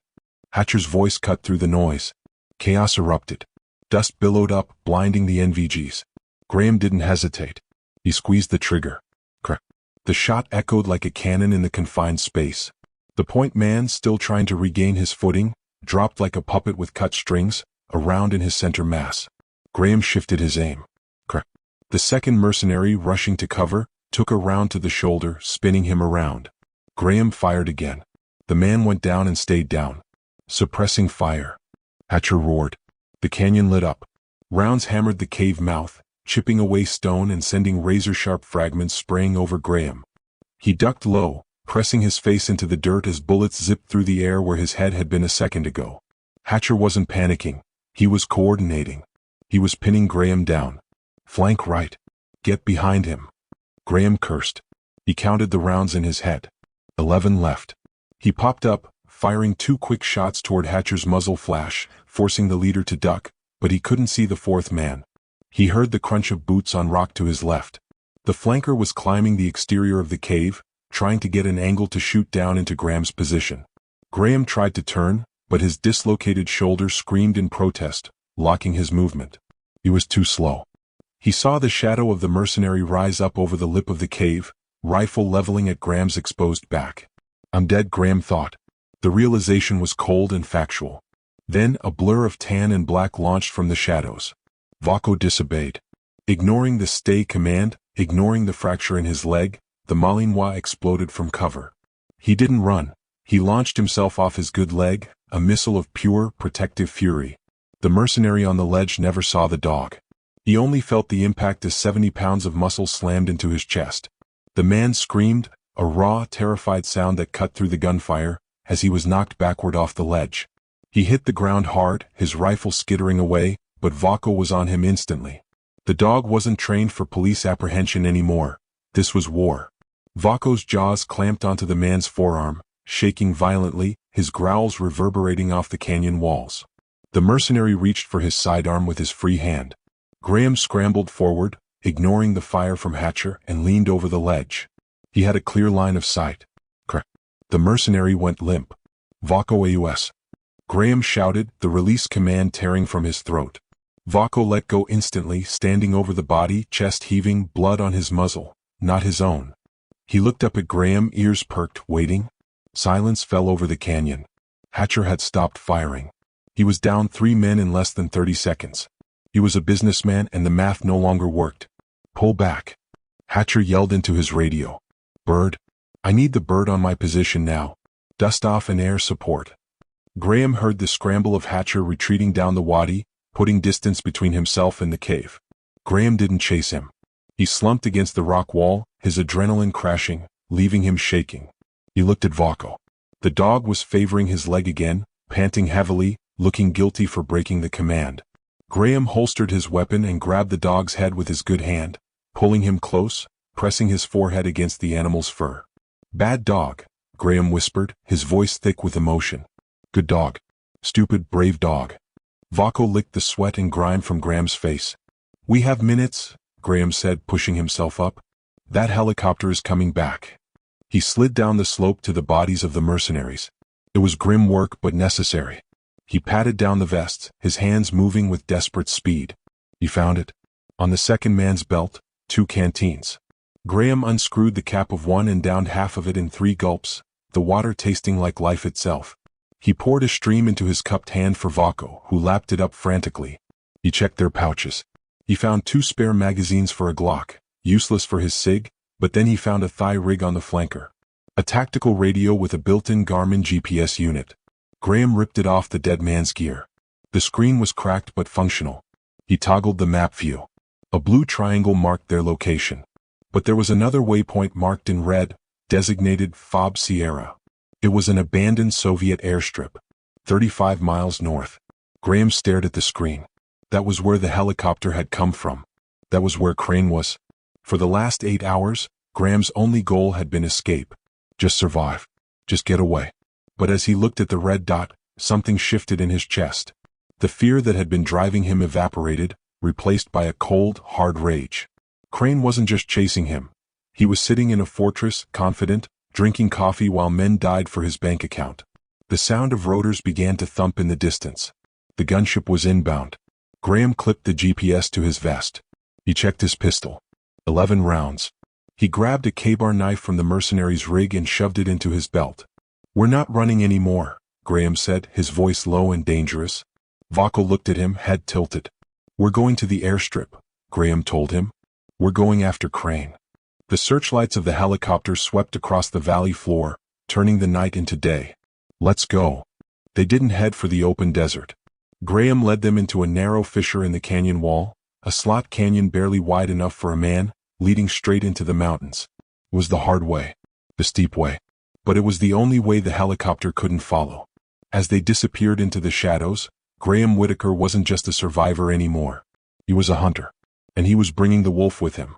S1: Hatcher's voice cut through the noise. Chaos erupted. Dust billowed up, blinding the NVGs. Graham didn't hesitate. He squeezed the trigger. Crack. The shot echoed like a cannon in the confined space. The point man, still trying to regain his footing, dropped like a puppet with cut strings, a round in his center mass. Graham shifted his aim. Crack. The second mercenary, rushing to cover, took a round to the shoulder, spinning him around. Graham fired again. The man went down and stayed down. Suppressing fire. Hatcher roared. The canyon lit up. Rounds hammered the cave mouth, chipping away stone and sending razor-sharp fragments spraying over Graham. He ducked low, pressing his face into the dirt as bullets zipped through the air where his head had been a second ago. Hatcher wasn't panicking. He was coordinating. He was pinning Graham down. Flank right. Get behind him. Graham cursed. He counted the rounds in his head. 11 left. He popped up, firing 2 quick shots toward Hatcher's muzzle flash, forcing the leader to duck, but he couldn't see the fourth man. He heard the crunch of boots on rock to his left. The flanker was climbing the exterior of the cave, trying to get an angle to shoot down into Graham's position. Graham tried to turn, but his dislocated shoulder screamed in protest, locking his movement. He was too slow. He saw the shadow of the mercenary rise up over the lip of the cave, rifle leveling at Graham's exposed back. I'm dead, Graham thought. The realization was cold and factual. Then a blur of tan and black launched from the shadows. Vaco disobeyed. Ignoring the stay command, ignoring the fracture in his leg, the Malinois exploded from cover. He didn't run. He launched himself off his good leg, a missile of pure, protective fury. The mercenary on the ledge never saw the dog. He only felt the impact as 70 pounds of muscle slammed into his chest. The man screamed, a raw, terrified sound that cut through the gunfire, as he was knocked backward off the ledge. He hit the ground hard, his rifle skittering away, but Vaco was on him instantly. The dog wasn't trained for police apprehension anymore. This was war. Vaco's jaws clamped onto the man's forearm, shaking violently, his growls reverberating off the canyon walls. The mercenary reached for his sidearm with his free hand. Graham scrambled forward, ignoring the fire from Hatcher, and leaned over the ledge. He had a clear line of sight. Crack. The mercenary went limp. Vaco AUS. Graham shouted, the release command tearing from his throat. Vaco let go instantly, standing over the body, chest heaving, blood on his muzzle, not his own. He looked up at Graham, ears perked, waiting. Silence fell over the canyon. Hatcher had stopped firing. He was down 3 men in less than 30 seconds. He was a businessman and the math no longer worked. Pull back. Hatcher yelled into his radio. Bird. I need the bird on my position now. Dust off and air support. Graham heard the scramble of Hatcher retreating down the wadi, putting distance between himself and the cave. Graham didn't chase him. He slumped against the rock wall, his adrenaline crashing, leaving him shaking. He looked at Vaco. The dog was favoring his leg again, panting heavily, looking guilty for breaking the command. Graham holstered his weapon and grabbed the dog's head with his good hand, pulling him close, pressing his forehead against the animal's fur. Bad dog, Graham whispered, his voice thick with emotion. Good dog. Stupid, brave dog. Vaco licked the sweat and grime from Graham's face. We have minutes, Graham said, pushing himself up. That helicopter is coming back. He slid down the slope to the bodies of the mercenaries. It was grim work but necessary. He patted down the vests, his hands moving with desperate speed. He found it. On the second man's belt, 2 canteens. Graham unscrewed the cap of one and downed half of it in 3 gulps, the water tasting like life itself. He poured a stream into his cupped hand for Vaco, who lapped it up frantically. He checked their pouches. He found 2 spare magazines for a Glock, useless for his SIG, but then he found a thigh rig on the flanker. A tactical radio with a built-in Garmin GPS unit. Graham ripped it off the dead man's gear. The screen was cracked but functional. He toggled the map view. A blue triangle marked their location. But there was another waypoint marked in red, designated FOB Sierra. It was an abandoned Soviet airstrip, 35 miles north. Graham stared at the screen. That was where the helicopter had come from. That was where Crane was. For the last 8 hours, Graham's only goal had been escape. Just survive. Just get away. But as he looked at the red dot, something shifted in his chest. The fear that had been driving him evaporated, replaced by a cold, hard rage. Crane wasn't just chasing him. He was sitting in a fortress, confident, drinking coffee while men died for his bank account. The sound of rotors began to thump in the distance. The gunship was inbound. Graham clipped the GPS to his vest. He checked his pistol. 11 rounds. He grabbed a K-bar knife from the mercenary's rig and shoved it into his belt. We're not running anymore, Graham said, his voice low and dangerous. Vaco looked at him, head tilted. We're going to the airstrip, Graham told him. We're going after Crane. The searchlights of the helicopter swept across the valley floor, turning the night into day. Let's go. They didn't head for the open desert. Graham led them into a narrow fissure in the canyon wall, a slot canyon barely wide enough for a man, leading straight into the mountains. It was the hard way, the steep way. But it was the only way the helicopter couldn't follow. As they disappeared into the shadows, Graham Whitaker wasn't just a survivor anymore. He was a hunter. And he was bringing the wolf with him.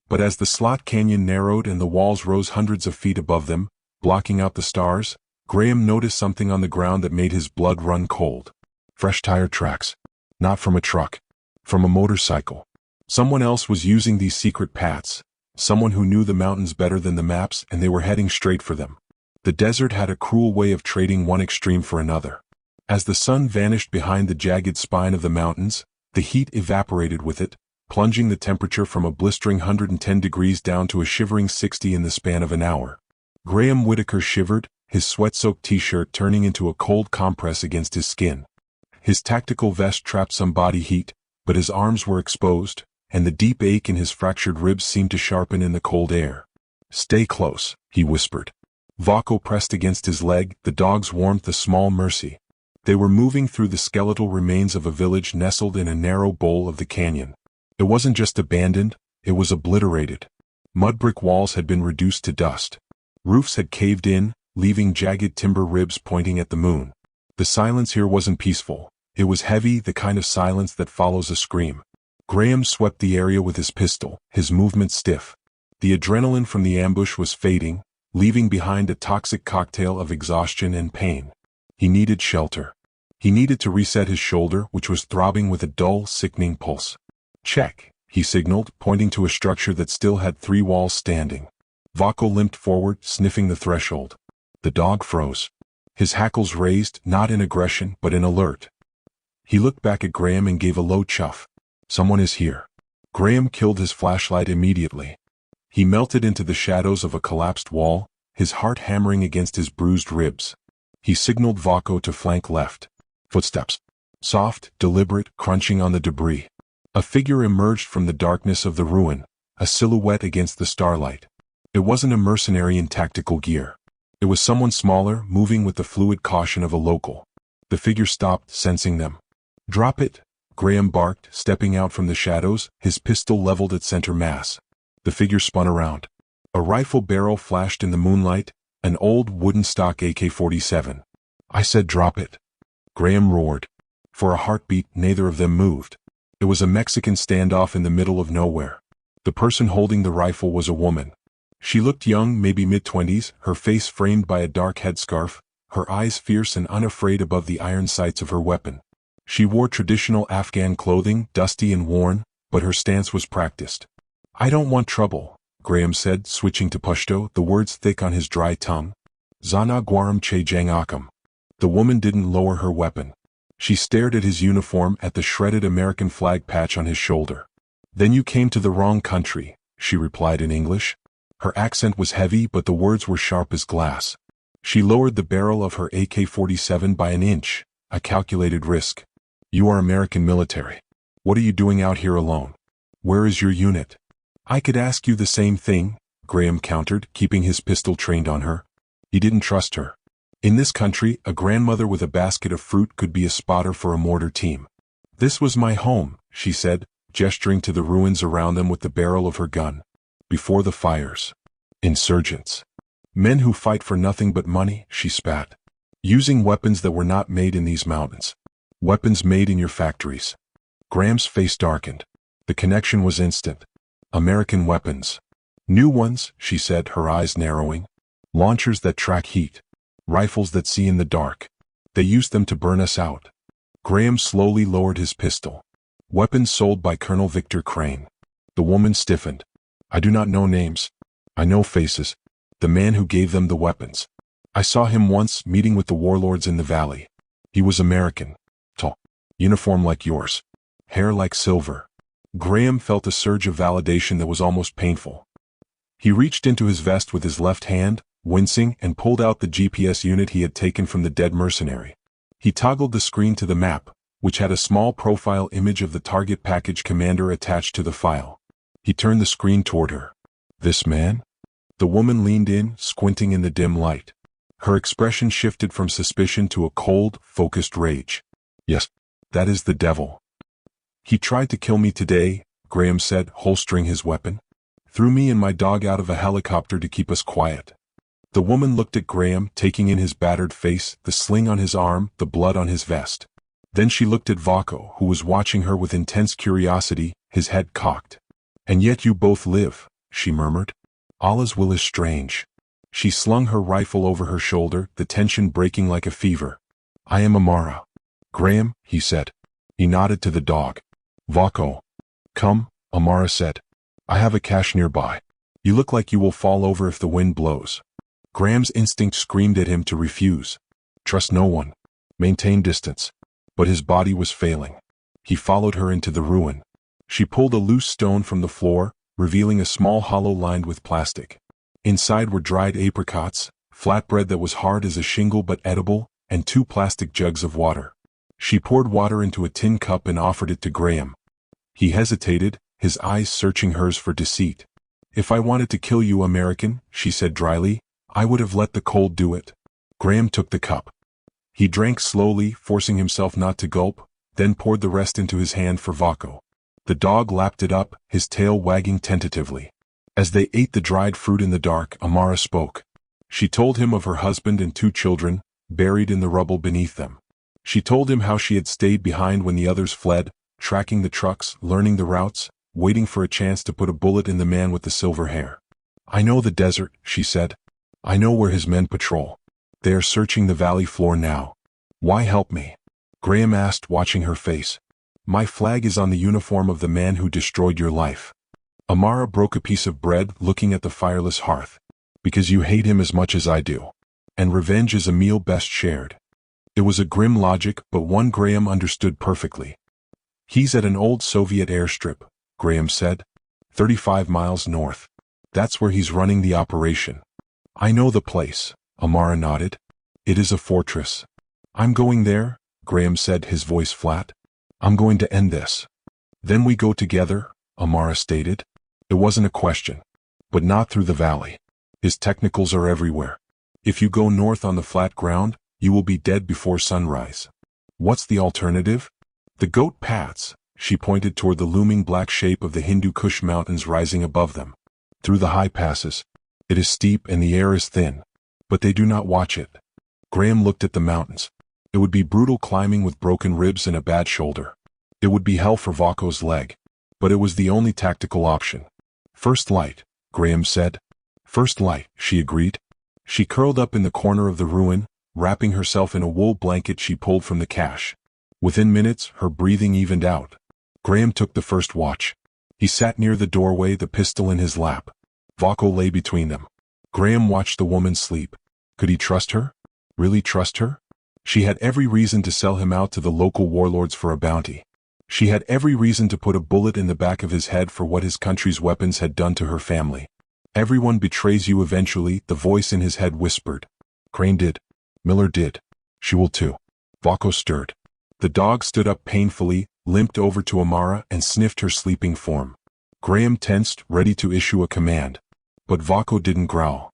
S1: But as the slot canyon narrowed and the walls rose hundreds of feet above them, blocking out the stars, Graham noticed something on the ground that made his blood run cold. Fresh tire tracks. Not from a truck. From a motorcycle. Someone else was using these secret paths. Someone who knew the mountains better than the maps, and they were heading straight for them. The desert had a cruel way of trading one extreme for another. As the sun vanished behind the jagged spine of the mountains, the heat evaporated with it, plunging the temperature from a blistering 110 degrees down to a shivering 60 in the span of an hour. Graham Whitaker shivered, his sweat-soaked t-shirt turning into a cold compress against his skin. His tactical vest trapped some body heat, but his arms were exposed, and the deep ache in his fractured ribs seemed to sharpen in the cold air. "Stay close," he whispered. Vako pressed against his leg, the dog's warmth a small mercy. They were moving through the skeletal remains of a village nestled in a narrow bowl of the canyon. It wasn't just abandoned, it was obliterated. Mud brick walls had been reduced to dust. Roofs had caved in, leaving jagged timber ribs pointing at the moon. The silence here wasn't peaceful. It was heavy, the kind of silence that follows a scream. Graham swept the area with his pistol, his movement stiff. The adrenaline from the ambush was fading, leaving behind a toxic cocktail of exhaustion and pain. He needed shelter. He needed to reset his shoulder, which was throbbing with a dull, sickening pulse. "Check," he signaled, pointing to a structure that still had 3 walls standing. Vako limped forward, sniffing the threshold. The dog froze. His hackles raised, not in aggression, but in alert. He looked back at Graham and gave a low chuff. "Someone is here." Graham killed his flashlight immediately. He melted into the shadows of a collapsed wall, his heart hammering against his bruised ribs. He signaled Vako to flank left. Footsteps. Soft, deliberate, crunching on the debris. A figure emerged from the darkness of the ruin, a silhouette against the starlight. It wasn't a mercenary in tactical gear. It was someone smaller, moving with the fluid caution of a local. The figure stopped, sensing them. "Drop it," Graham barked, stepping out from the shadows, his pistol leveled at center mass. The figure spun around. A rifle barrel flashed in the moonlight, an old wooden stock AK-47. "I said drop it," Graham roared. For a heartbeat, neither of them moved. It was a Mexican standoff in the middle of nowhere. The person holding the rifle was a woman. She looked young, maybe mid-20s, her face framed by a dark headscarf, her eyes fierce and unafraid above the iron sights of her weapon. She wore traditional Afghan clothing, dusty and worn, but her stance was practiced. "I don't want trouble," Graham said, switching to Pashto, the words thick on his dry tongue. "Zana Gwaram che jang akam." The woman didn't lower her weapon. She stared at his uniform, at the shredded American flag patch on his shoulder. "Then you came to the wrong country," she replied in English. Her accent was heavy, but the words were sharp as glass. She lowered the barrel of her AK-47 by an inch, a calculated risk. "You are American military. What are you doing out here alone? Where is your unit?" "I could ask you the same thing," Graham countered, keeping his pistol trained on her. He didn't trust her. In this country, a grandmother with a basket of fruit could be a spotter for a mortar team. "This was my home," she said, gesturing to the ruins around them with the barrel of her gun. "Before the fires. Insurgents. Men who fight for nothing but money," she spat. "Using weapons that were not made in these mountains. Weapons made in your factories." Graham's face darkened. The connection was instant. "American weapons. New ones," she said, her eyes narrowing. "Launchers that track heat. Rifles that see in the dark. They used them to burn us out." Graham slowly lowered his pistol. "Weapons sold by Colonel Victor Crane." The woman stiffened. "I do not know names. I know faces. The man who gave them the weapons. I saw him once meeting with the warlords in the valley. He was American. Tall. Uniform like yours. Hair like silver." Graham felt a surge of validation that was almost painful. He reached into his vest with his left hand, wincing, and pulled out the GPS unit he had taken from the dead mercenary. He toggled the screen to the map, which had a small profile image of the target package commander attached to the file. He turned the screen toward her. "This man?" The woman leaned in, squinting in the dim light. Her expression shifted from suspicion to a cold, focused rage. "Yes, that is the devil. He tried to kill me today," Graham said, holstering his weapon. "Threw me and my dog out of a helicopter to keep us quiet." The woman looked at Graham, taking in his battered face, the sling on his arm, the blood on his vest. Then she looked at Vako, who was watching her with intense curiosity, his head cocked. "And yet you both live," she murmured. "Allah's will is strange." She slung her rifle over her shoulder, the tension breaking like a fever. "I am Amara." "Graham," he said. He nodded to the dog. "Vako." "Come," Amara said. "I have a cache nearby. You look like you will fall over if the wind blows." Graham's instinct screamed at him to refuse. Trust no one. Maintain distance. But his body was failing. He followed her into the ruin. She pulled a loose stone from the floor, revealing a small hollow lined with plastic. Inside were dried apricots, flatbread that was hard as a shingle but edible, and 2 plastic jugs of water. She poured water into a tin cup and offered it to Graham. He hesitated, his eyes searching hers for deceit. "If I wanted to kill you, American," she said dryly, "I would have let the cold do it." Graham took the cup. He drank slowly, forcing himself not to gulp, then poured the rest into his hand for Vaco. The dog lapped it up, his tail wagging tentatively. As they ate the dried fruit in the dark, Amara spoke. She told him of her husband and 2 children, buried in the rubble beneath them. She told him how she had stayed behind when the others fled, tracking the trucks, learning the routes, waiting for a chance to put a bullet in the man with the silver hair. "I know the desert," she said. "I know where his men patrol. They are searching the valley floor now. Why help me?" Graham asked, watching her face. "My flag is on the uniform of the man who destroyed your life." Amara broke a piece of bread, looking at the fireless hearth. "Because you hate him as much as I do. And revenge is a meal best shared." It was a grim logic, but one Graham understood perfectly. "He's at an old Soviet airstrip," Graham said. 35 miles north. That's where he's running the operation." "I know the place," Amara nodded. "It is a fortress." "I'm going there," Graham said, his voice flat. "I'm going to end this." "Then we go together," Amara stated. It wasn't a question. "But not through the valley. His technicals are everywhere. If you go north on the flat ground, you will be dead before sunrise." "What's the alternative?" "The goat paths," she pointed toward the looming black shape of the Hindu Kush mountains rising above them. "Through the high passes. It is steep and the air is thin. But they do not watch it." Graham looked at the mountains. It would be brutal climbing with broken ribs and a bad shoulder. It would be hell for Vaco's leg. But it was the only tactical option. "First light," Graham said. "First light," she agreed. She curled up in the corner of the ruin, wrapping herself in a wool blanket she pulled from the cache. Within minutes, her breathing evened out. Graham took the first watch. He sat near the doorway, the pistol in his lap. Vaco lay between them. Graham watched the woman sleep. Could he trust her? Really trust her? She had every reason to sell him out to the local warlords for a bounty. She had every reason to put a bullet in the back of his head for what his country's weapons had done to her family. "Everyone betrays you eventually," the voice in his head whispered. Crane did. Miller did. She will too. Vaco stirred. The dog stood up painfully, limped over to Amara and sniffed her sleeping form. Graham tensed, ready to issue a command. But Vaco didn't growl.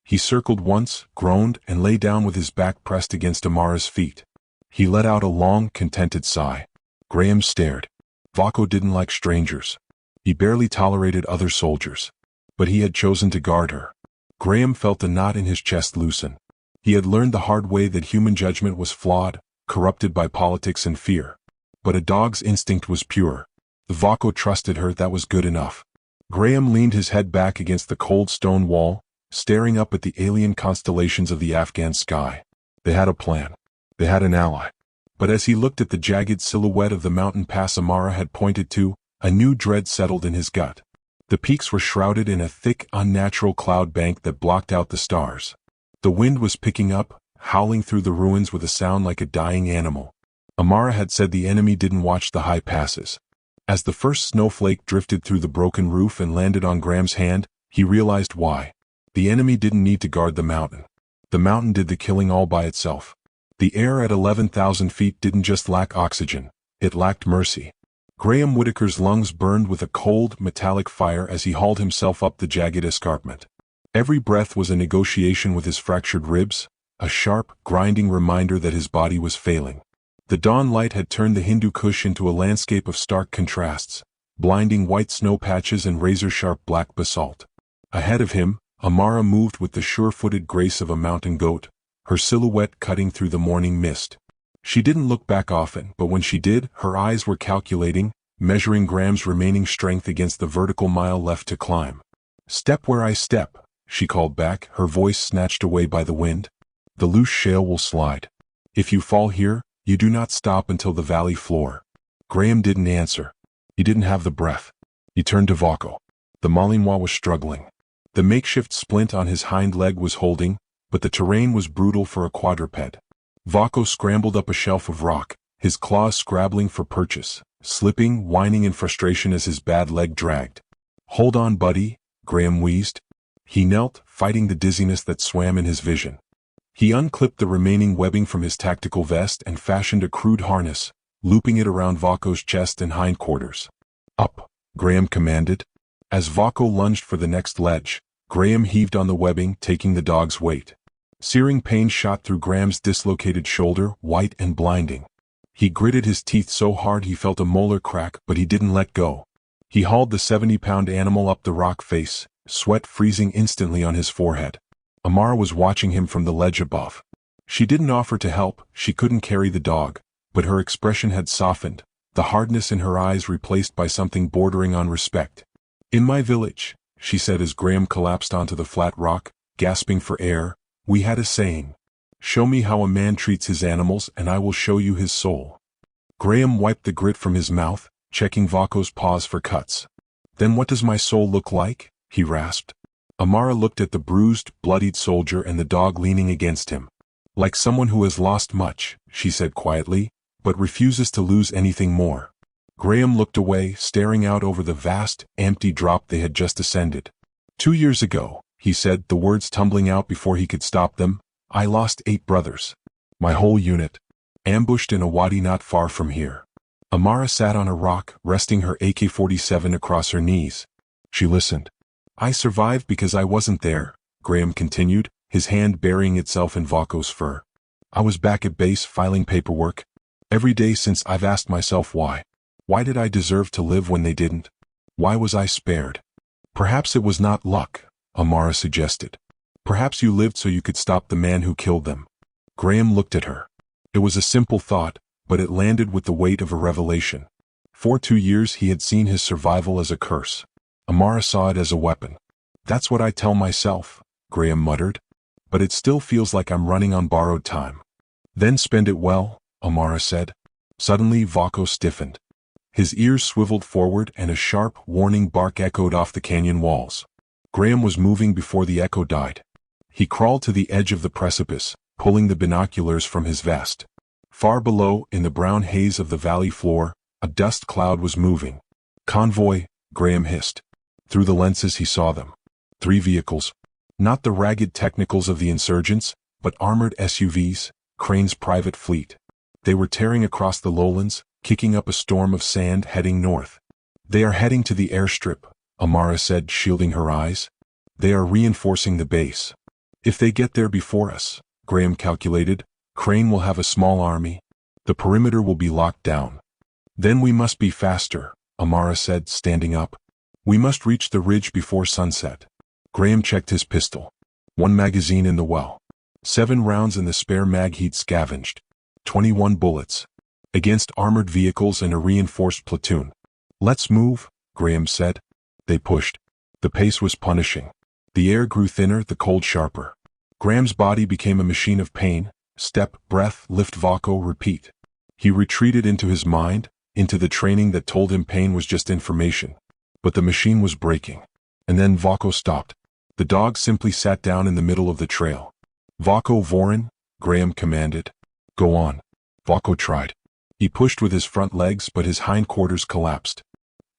S1: He circled once, groaned, and lay down with his back pressed against Amara's feet. He let out a long, contented sigh. Graham stared. Vaco didn't like strangers. He barely tolerated other soldiers. But he had chosen to guard her. Graham felt the knot in his chest loosen. He had learned the hard way that human judgment was flawed, corrupted by politics and fear. But a dog's instinct was pure. If Vaco trusted her, that was good enough. Graham leaned his head back against the cold stone wall, staring up at the alien constellations of the Afghan sky. They had a plan. They had an ally. But as he looked at the jagged silhouette of the mountain pass Amara had pointed to, a new dread settled in his gut. The peaks were shrouded in a thick, unnatural cloud bank that blocked out the stars. The wind was picking up, howling through the ruins with a sound like a dying animal. Amara had said the enemy didn't watch the high passes. As the first snowflake drifted through the broken roof and landed on Graham's hand, he realized why. The enemy didn't need to guard the mountain. The mountain did the killing all by itself. The air at 11,000 feet didn't just lack oxygen, it lacked mercy. Graham Whitaker's lungs burned with a cold, metallic fire as he hauled himself up the jagged escarpment. Every breath was a negotiation with his fractured ribs, a sharp, grinding reminder that his body was failing. The dawn light had turned the Hindu Kush into a landscape of stark contrasts, blinding white snow patches and razor-sharp black basalt. Ahead of him, Amara moved with the sure-footed grace of a mountain goat, her silhouette cutting through the morning mist. She didn't look back often, but when she did, her eyes were calculating, measuring Graham's remaining strength against the vertical mile left to climb. "Step where I step," she called back, her voice snatched away by the wind. "The loose shale will slide. If you fall here, you do not stop until the valley floor." Graham didn't answer. He didn't have the breath. He turned to Vaco. The Malinois was struggling. The makeshift splint on his hind leg was holding, but the terrain was brutal for a quadruped. Vaco scrambled up a shelf of rock, his claws scrabbling for purchase, slipping, whining in frustration as his bad leg dragged. "Hold on, buddy," Graham wheezed. He knelt, fighting the dizziness that swam in his vision. He unclipped the remaining webbing from his tactical vest and fashioned a crude harness, looping it around Vako's chest and hindquarters. Up, Graham commanded. As Vako lunged for the next ledge, Graham heaved on the webbing, taking the dog's weight. Searing pain shot through Graham's dislocated shoulder, white and blinding. He gritted his teeth so hard he felt a molar crack, but he didn't let go. He hauled the 70-pound animal up the rock face, sweat freezing instantly on his forehead. Amara was watching him from the ledge above. She didn't offer to help, she couldn't carry the dog, but her expression had softened, the hardness in her eyes replaced by something bordering on respect. "In my village," she said as Graham collapsed onto the flat rock, gasping for air, "we had a saying. Show me how a man treats his animals and I will show you his soul." Graham wiped the grit from his mouth, checking Vako's paws for cuts. "Then what does my soul look like?" he rasped. Amara looked at the bruised, bloodied soldier and the dog leaning against him. "Like someone who has lost much," she said quietly, "but refuses to lose anything more." Graham looked away, staring out over the vast, empty drop they had just ascended. "2 years ago," he said, the words tumbling out before he could stop them, "I lost 8 brothers. My whole unit. Ambushed in a wadi not far from here." Amara sat on a rock, resting her AK-47 across her knees. She listened. "I survived because I wasn't there," Graham continued, his hand burying itself in Vako's fur. "I was back at base filing paperwork. Every day since I've asked myself why. Why did I deserve to live when they didn't? Why was I spared?" "Perhaps it was not luck," Amara suggested. "Perhaps you lived so you could stop the man who killed them." Graham looked at her. It was a simple thought, but it landed with the weight of a revelation. For 2 years he had seen his survival as a curse. Amara saw it as a weapon. "That's what I tell myself," Graham muttered. "But it still feels like I'm running on borrowed time." "Then spend it well," Amara said. Suddenly Vako stiffened. His ears swiveled forward and a sharp, warning bark echoed off the canyon walls. Graham was moving before the echo died. He crawled to the edge of the precipice, pulling the binoculars from his vest. Far below, in the brown haze of the valley floor, a dust cloud was moving. "Convoy," Graham hissed. Through the lenses he saw them. 3 vehicles. Not the ragged technicals of the insurgents, but armored SUVs, Crane's private fleet. They were tearing across the lowlands, kicking up a storm of sand heading north. "They are heading to the airstrip," Amara said, shielding her eyes. "They are reinforcing the base. If they get there before us," Graham calculated, "Crane will have a small army. The perimeter will be locked down. Then we must be faster," Amara said, standing up. "We must reach the ridge before sunset." Graham checked his pistol. 1 magazine in the well. 7 rounds in the spare mag he'd scavenged. 21 bullets. Against armored vehicles and a reinforced platoon. "Let's move," Graham said. They pushed. The pace was punishing. The air grew thinner, the cold sharper. Graham's body became a machine of pain. Step, breath, lift, Vako, repeat. He retreated into his mind, into the training that told him pain was just information. But the machine was breaking. And then Vako stopped. The dog simply sat down in the middle of the trail. "Vako Vorin," Graham commanded. "Go on." Vako tried. He pushed with his front legs, but his hindquarters collapsed.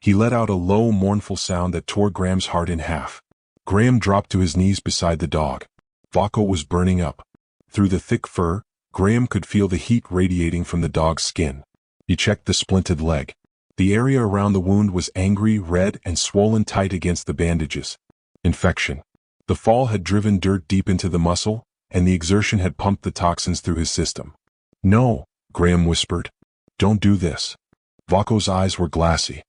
S1: He let out a low, mournful sound that tore Graham's heart in half. Graham dropped to his knees beside the dog. Vako was burning up. Through the thick fur, Graham could feel the heat radiating from the dog's skin. He checked the splinted leg. The area around the wound was angry, red, and swollen tight against the bandages. Infection. The fall had driven dirt deep into the muscle, and the exertion had pumped the toxins through his system. "No," Graham whispered. "Don't do this." Vako's eyes were glassy.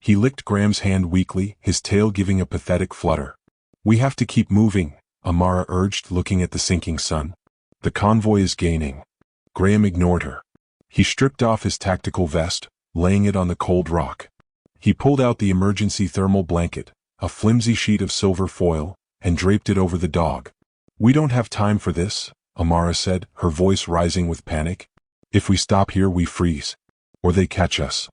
S1: He licked Graham's hand weakly, his tail giving a pathetic flutter. "We have to keep moving," Amara urged, looking at the sinking sun. "The convoy is gaining." Graham ignored her. He stripped off his tactical vest, laying it on the cold rock. He pulled out the emergency thermal blanket, a flimsy sheet of silver foil, and draped it over the dog. "We don't have time for this," Amara said, her voice rising with panic. "If we stop here we freeze. Or they catch us."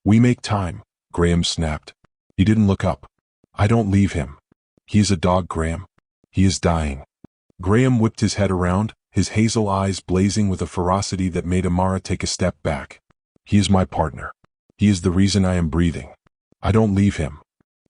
S1: "We make time," Graham snapped. He didn't look up. "I don't leave him. He is a dog, Graham. He is dying." Graham whipped his head around, his hazel eyes blazing with a ferocity that made Amara take a step back. "He is my partner. He is the reason I am breathing. I don't leave him."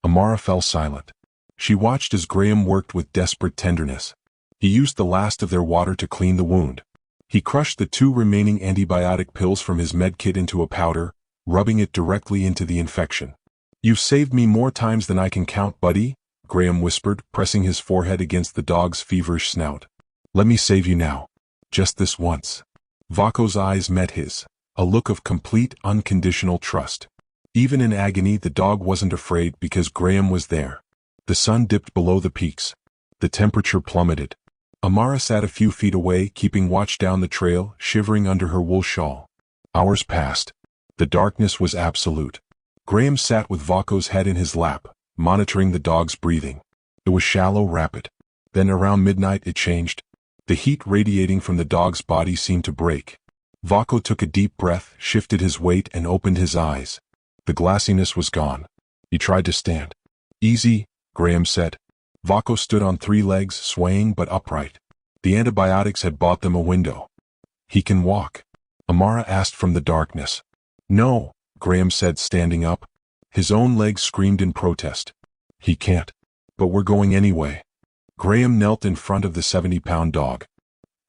S1: Amara fell silent. She watched as Graham worked with desperate tenderness. He used the last of their water to clean the wound. He crushed the 2 remaining antibiotic pills from his medkit into a powder, rubbing it directly into the infection. "You've saved me more times than I can count, buddy," Graham whispered, pressing his forehead against the dog's feverish snout. "Let me save you now. Just this once." Vako's eyes met his, a look of complete, unconditional trust. Even in agony, the dog wasn't afraid because Graham was there. The sun dipped below the peaks. The temperature plummeted. Amara sat a few feet away, keeping watch down the trail, shivering under her wool shawl. Hours passed. The darkness was absolute. Graham sat with Vako's head in his lap, monitoring the dog's breathing. It was shallow, rapid. Then around midnight it changed. The heat radiating from the dog's body seemed to break. Vako took a deep breath, shifted his weight, and opened his eyes. The glassiness was gone. He tried to stand. "Easy," Graham said. Vako stood on 3 legs, swaying but upright. The antibiotics had bought them a window. "He can walk?" Amara asked from the darkness. "No," Graham said, standing up. His own legs screamed in protest. "He can't. But we're going anyway." Graham knelt in front of the 70-pound dog.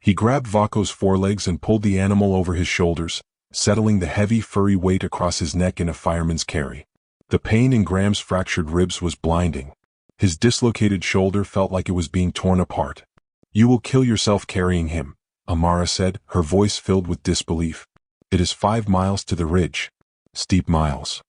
S1: He grabbed Vako's forelegs and pulled the animal over his shoulders, settling the heavy furry weight across his neck in a fireman's carry. The pain in Graham's fractured ribs was blinding. His dislocated shoulder felt like it was being torn apart. "You will kill yourself carrying him," Amara said, her voice filled with disbelief. "It is 5 miles to the ridge." "Steep miles."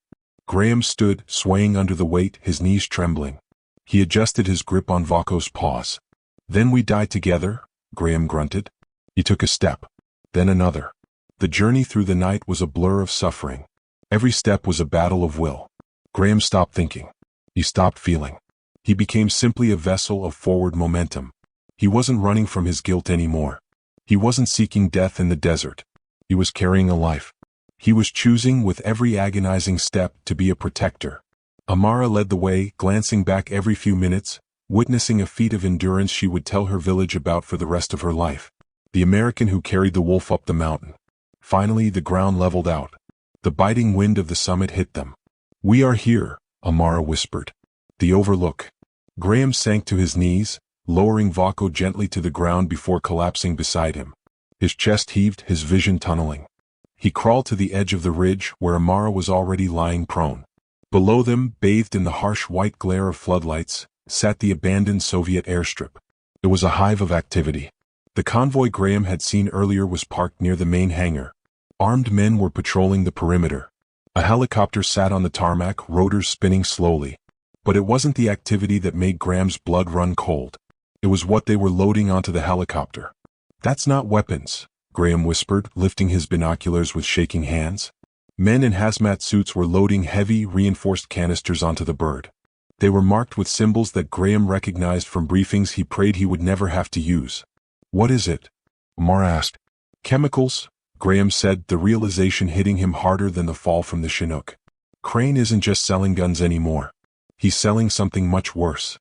S1: Graham stood, swaying under the weight, his knees trembling. He adjusted his grip on Vako's paws. "Then we die together," Graham grunted. He took a step. Then another. The journey through the night was a blur of suffering. Every step was a battle of will. Graham stopped thinking. He stopped feeling. He became simply a vessel of forward momentum. He wasn't running from his guilt anymore. He wasn't seeking death in the desert. He was carrying a life. He was choosing with every agonizing step to be a protector. Amara led the way, glancing back every few minutes, witnessing a feat of endurance she would tell her village about for the rest of her life. The American who carried the wolf up the mountain. Finally, the ground leveled out. The biting wind of the summit hit them. "We are here," Amara whispered. "The overlook." Graham sank to his knees, lowering Vako gently to the ground before collapsing beside him. His chest heaved, his vision tunneling. He crawled to the edge of the ridge where Amara was already lying prone. Below them, bathed in the harsh white glare of floodlights, sat the abandoned Soviet airstrip. It was a hive of activity. The convoy Graham had seen earlier was parked near the main hangar. Armed men were patrolling the perimeter. A helicopter sat on the tarmac, rotors spinning slowly. But it wasn't the activity that made Graham's blood run cold. It was what they were loading onto the helicopter. "That's not weapons," Graham whispered, lifting his binoculars with shaking hands. Men in hazmat suits were loading heavy, reinforced canisters onto the bird. They were marked with symbols that Graham recognized from briefings he prayed he would never have to use. "What is it?" Amara asked. "Chemicals," Graham said, the realization hitting him harder than the fall from the Chinook. Crane isn't just selling guns anymore. He's selling something much worse.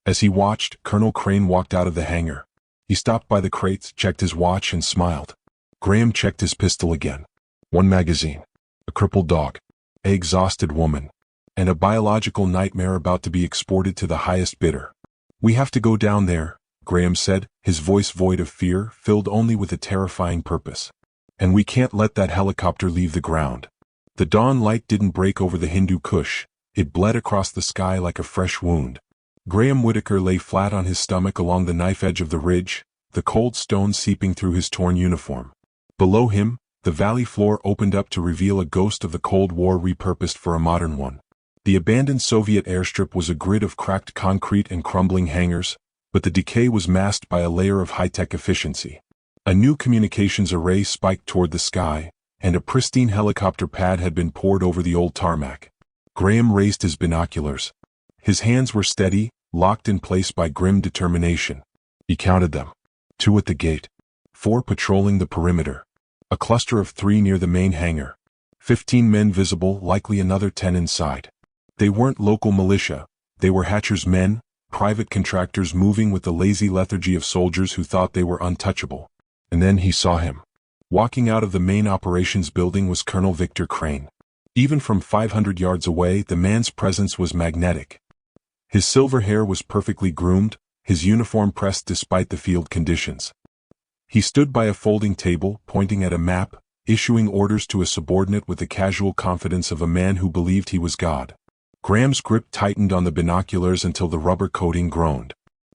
S1: As he watched, Colonel Crane walked out of the hangar. He stopped by the crates, checked his watch, and smiled. Graham checked his pistol again. 1 magazine. A crippled dog. An exhausted woman. And a biological nightmare about to be exported to the highest bidder. "We have to go down there," Graham said, his voice void of fear, filled only with a terrifying purpose. "And we can't let that helicopter leave the ground." The dawn light didn't break over the Hindu Kush. It bled across the sky like a fresh wound. Graham Whitaker lay flat on his stomach along the knife edge of the ridge, the cold stone seeping through his torn uniform. Below him, the valley floor opened up to reveal a ghost of the Cold War repurposed for a modern one. The abandoned Soviet airstrip was a grid of cracked concrete and crumbling hangars, but the decay was masked by a layer of high-tech efficiency. A new communications array spiked toward the sky, and a pristine helicopter pad had been poured over the old tarmac. Graham raised his binoculars. His hands were steady, locked in place by grim determination. He counted them. 2 at the gate. 4 patrolling the perimeter. A cluster of 3 near the main hangar. 15 men visible, likely another 10 inside. They weren't local militia. They were Hatcher's men, private contractors moving with the lazy lethargy of soldiers who thought they were untouchable. And then he saw him. Walking out of the main operations building was Colonel Victor Crane. Even from 500 yards away, the man's presence was magnetic. His silver hair was perfectly groomed, his uniform pressed despite the field conditions. He stood by a folding table, pointing at a map, issuing orders to a subordinate with the casual confidence of a man who believed he was God. Graham's grip tightened on the binoculars until the rubber coating groaned.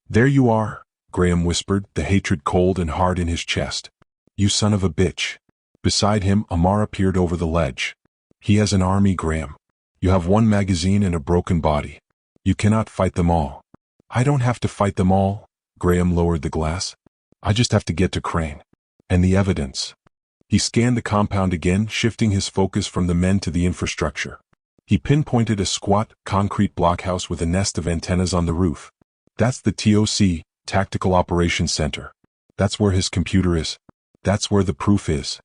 S1: "There you are," Graham whispered, the hatred cold and hard in his chest. "You son of a bitch." Beside him, Amara peered over the ledge. "He has an army, Graham. You have one magazine and a broken body. You cannot fight them all." "I don't have to fight them all," Graham lowered the glass. "I just have to get to Crane. And the evidence." He scanned the compound again, shifting his focus from the men to the infrastructure. He pinpointed a squat, concrete blockhouse with a nest of antennas on the roof. "That's the TOC, Tactical Operations Center. That's where his computer is. That's where the proof is.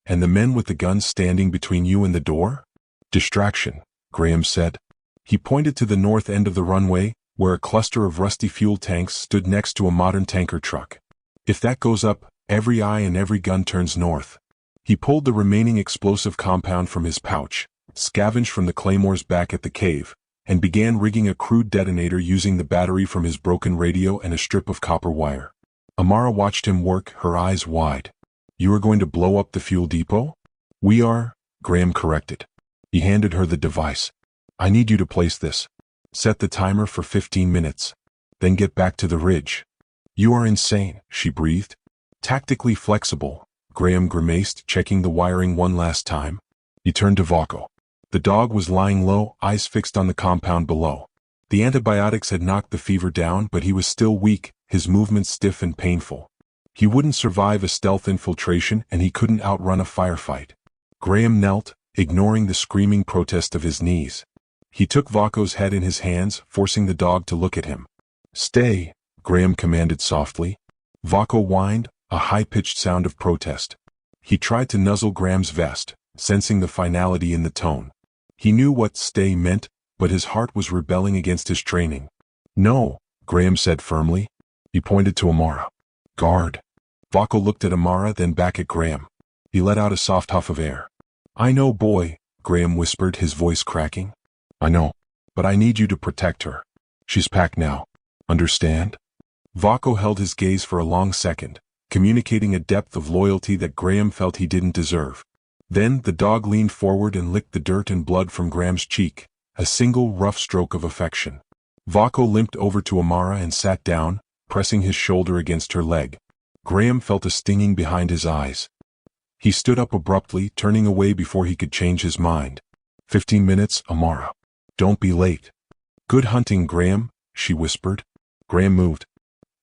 S1: And the men with the guns standing between you and the door?" "Distraction," Graham said. He pointed to the north end of the runway, where a cluster of rusty fuel tanks stood next to a modern tanker truck. "If that goes up, every eye and every gun turns north." He pulled the remaining explosive compound from his pouch, scavenged from the claymores back at the cave, and began rigging a crude detonator using the battery from his broken radio and a strip of copper wire. Amara watched him work, her eyes wide. "You are going to blow up the fuel depot?" "We are," Graham corrected. He handed her the device. "I need you to place this. Set the timer for 15 minutes. Then get back to the ridge." "You are insane," she breathed. "Tactically flexible," Graham grimaced, checking the wiring one last time. He turned to Vaco. The dog was lying low, eyes fixed on the compound below. The antibiotics had knocked the fever down, but he was still weak, his movements stiff and painful. He wouldn't survive a stealth infiltration, and he couldn't outrun a firefight. Graham knelt, ignoring the screaming protest of his knees. He took Vaco's head in his hands, forcing the dog to look at him. "Stay," Graham commanded softly. Vaco whined, a high-pitched sound of protest. He tried to nuzzle Graham's vest, sensing the finality in the tone. He knew what "stay" meant, but his heart was rebelling against his training. "No," Graham said firmly. He pointed to Amara. "Guard." Vaco looked at Amara, then back at Graham. He let out a soft huff of air. "I know, boy," Graham whispered, his voice cracking. "I know. But I need you to protect her. She's packed now. Understand?" Vaco held his gaze for a long second, communicating a depth of loyalty that Graham felt he didn't deserve. Then the dog leaned forward and licked the dirt and blood from Graham's cheek, a single rough stroke of affection. Vaco limped over to Amara and sat down, pressing his shoulder against her leg. Graham felt a stinging behind his eyes. He stood up abruptly, turning away before he could change his mind. 15 minutes, Amara. Don't be late." "Good hunting, Graham," she whispered. Graham moved.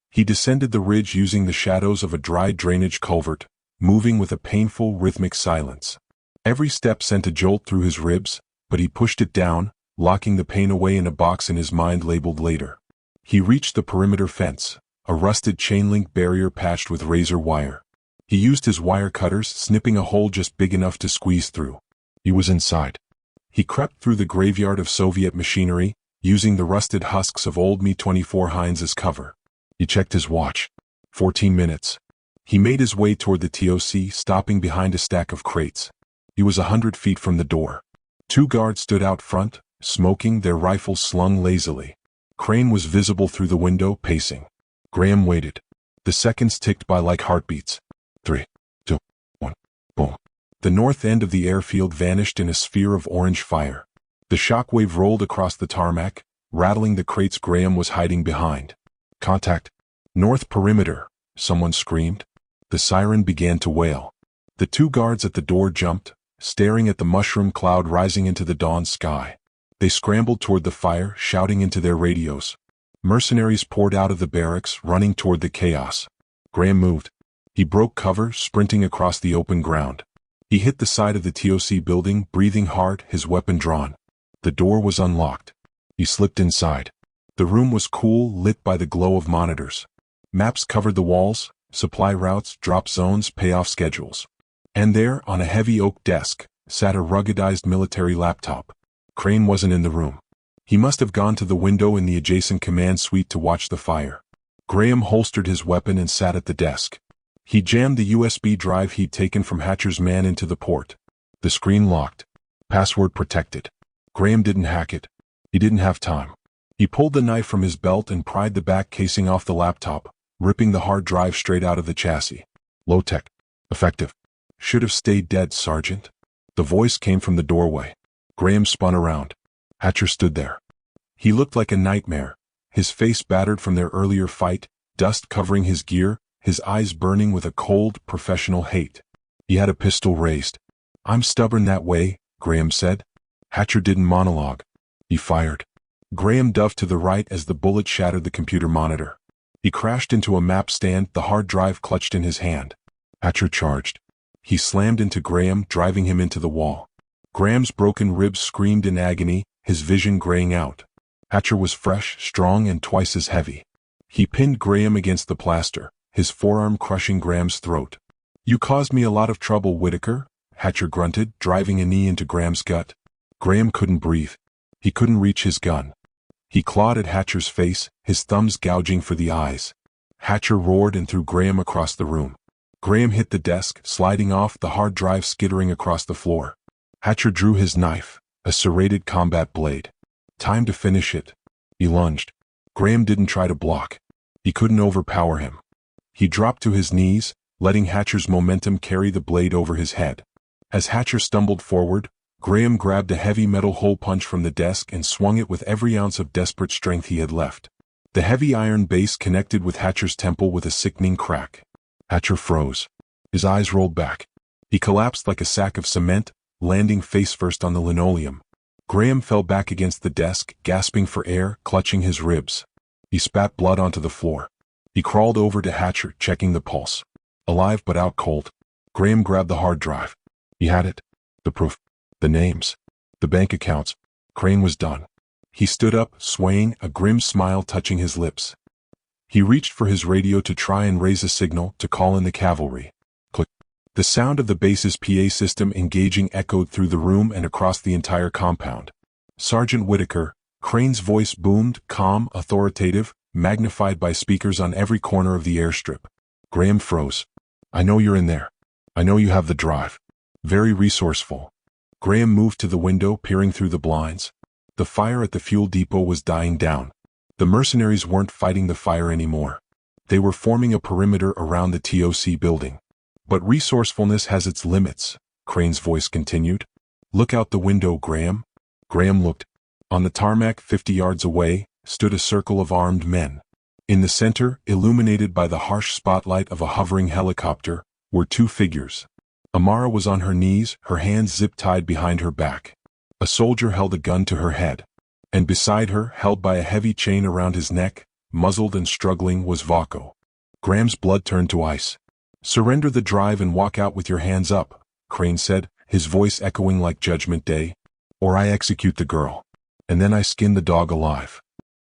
S1: He descended the ridge using the shadows of a dry drainage culvert, moving with a painful, rhythmic silence. Every step sent a jolt through his ribs, but he pushed it down, locking the pain away in a box in his mind labeled later. He reached the perimeter fence, a rusted chain-link barrier patched with razor wire. He used his wire cutters, snipping a hole just big enough to squeeze through. He was inside. He crept through the graveyard of Soviet machinery, using the rusted husks of old Mi-24 Hinds as cover. He checked his watch. 14 minutes. He made his way toward the TOC, stopping behind a stack of crates. He was 100 feet from the door. 2 guards stood out front, smoking, their rifles slung lazily. Crane was visible through the window, pacing. Graham waited. The seconds ticked by like heartbeats. 3, 2, 1, boom. The north end of the airfield vanished in a sphere of orange fire. The shockwave rolled across the tarmac, rattling the crates Graham was hiding behind. "Contact. North perimeter," someone screamed. The siren began to wail. The 2 guards at the door jumped, staring at the mushroom cloud rising into the dawn sky. They scrambled toward the fire, shouting into their radios. Mercenaries poured out of the barracks, running toward the chaos. Graham moved. He broke cover, sprinting across the open ground. He hit the side of the TOC building, breathing hard, his weapon drawn. The door was unlocked. He slipped inside. The room was cool, lit by the glow of monitors. Maps covered the walls, supply routes, drop zones, payoff schedules. And there, on a heavy oak desk, sat a ruggedized military laptop. Crane wasn't in the room. He must have gone to the window in the adjacent command suite to watch the fire. Graham holstered his weapon and sat at the desk. He jammed the USB drive he'd taken from Hatcher's man into the port. The screen locked. Password protected. Graham didn't hack it. He didn't have time. He pulled the knife from his belt and pried the back casing off the laptop, ripping the hard drive straight out of the chassis. Low-tech. Effective. Should have stayed dead, Sergeant. The voice came from the doorway. Graham spun around. Hatcher stood there. He looked like a nightmare, his face battered from their earlier fight, dust covering his gear, his eyes burning with a cold, professional hate. He had a pistol raised. I'm stubborn that way, Graham said. Hatcher didn't monologue. He fired. Graham dove to the right as the bullet shattered the computer monitor. He crashed into a map stand, the hard drive clutched in his hand. Hatcher charged. He slammed into Graham, driving him into the wall. Graham's broken ribs screamed in agony, his vision graying out. Hatcher was fresh, strong, and twice as heavy. He pinned Graham against the plaster, his forearm crushing Graham's throat. You caused me a lot of trouble, Whitaker, Hatcher grunted, driving a knee into Graham's gut. Graham couldn't breathe. He couldn't reach his gun. He clawed at Hatcher's face, his thumbs gouging for the eyes. Hatcher roared and threw Graham across the room. Graham hit the desk, sliding off, the hard drive skittering across the floor. Hatcher drew his knife, a serrated combat blade. Time to finish it. He lunged. Graham didn't try to block. He couldn't overpower him. He dropped to his knees, letting Hatcher's momentum carry the blade over his head. As Hatcher stumbled forward, Graham grabbed a heavy metal hole punch from the desk and swung it with every ounce of desperate strength he had left. The heavy iron base connected with Hatcher's temple with a sickening crack. Hatcher froze. His eyes rolled back. He collapsed like a sack of cement, landing face first on the linoleum. Graham fell back against the desk, gasping for air, clutching his ribs. He spat blood onto the floor. He crawled over to Hatcher, checking the pulse. Alive but out cold. Graham grabbed the hard drive. He had it. The proof. The names. The bank accounts. Crane was done. He stood up, swaying, a grim smile touching his lips. He reached for his radio to try and raise a signal to call in the cavalry. Click. The sound of the base's PA system engaging echoed through the room and across the entire compound. Sergeant Whitaker, Crane's voice boomed, calm, authoritative, magnified by speakers on every corner of the airstrip. Graham froze. I know you're in there. I know you have the drive. Very resourceful. Graham moved to the window, peering through the blinds. The fire at the fuel depot was dying down. The mercenaries weren't fighting the fire anymore. They were forming a perimeter around the TOC building. But resourcefulness has its limits, Crane's voice continued. Look out the window, Graham. Graham looked. On the tarmac 50 yards away, stood a circle of armed men. In the center, illuminated by the harsh spotlight of a hovering helicopter, were two figures. Amara was on her knees, her hands zip-tied behind her back. A soldier held a gun to her head. And beside her, held by a heavy chain around his neck, muzzled and struggling, was Vaco. Graham's blood turned to ice. Surrender the drive and walk out with your hands up, Crane said, his voice echoing like Judgment Day. Or I execute the girl. And then I skin the dog alive.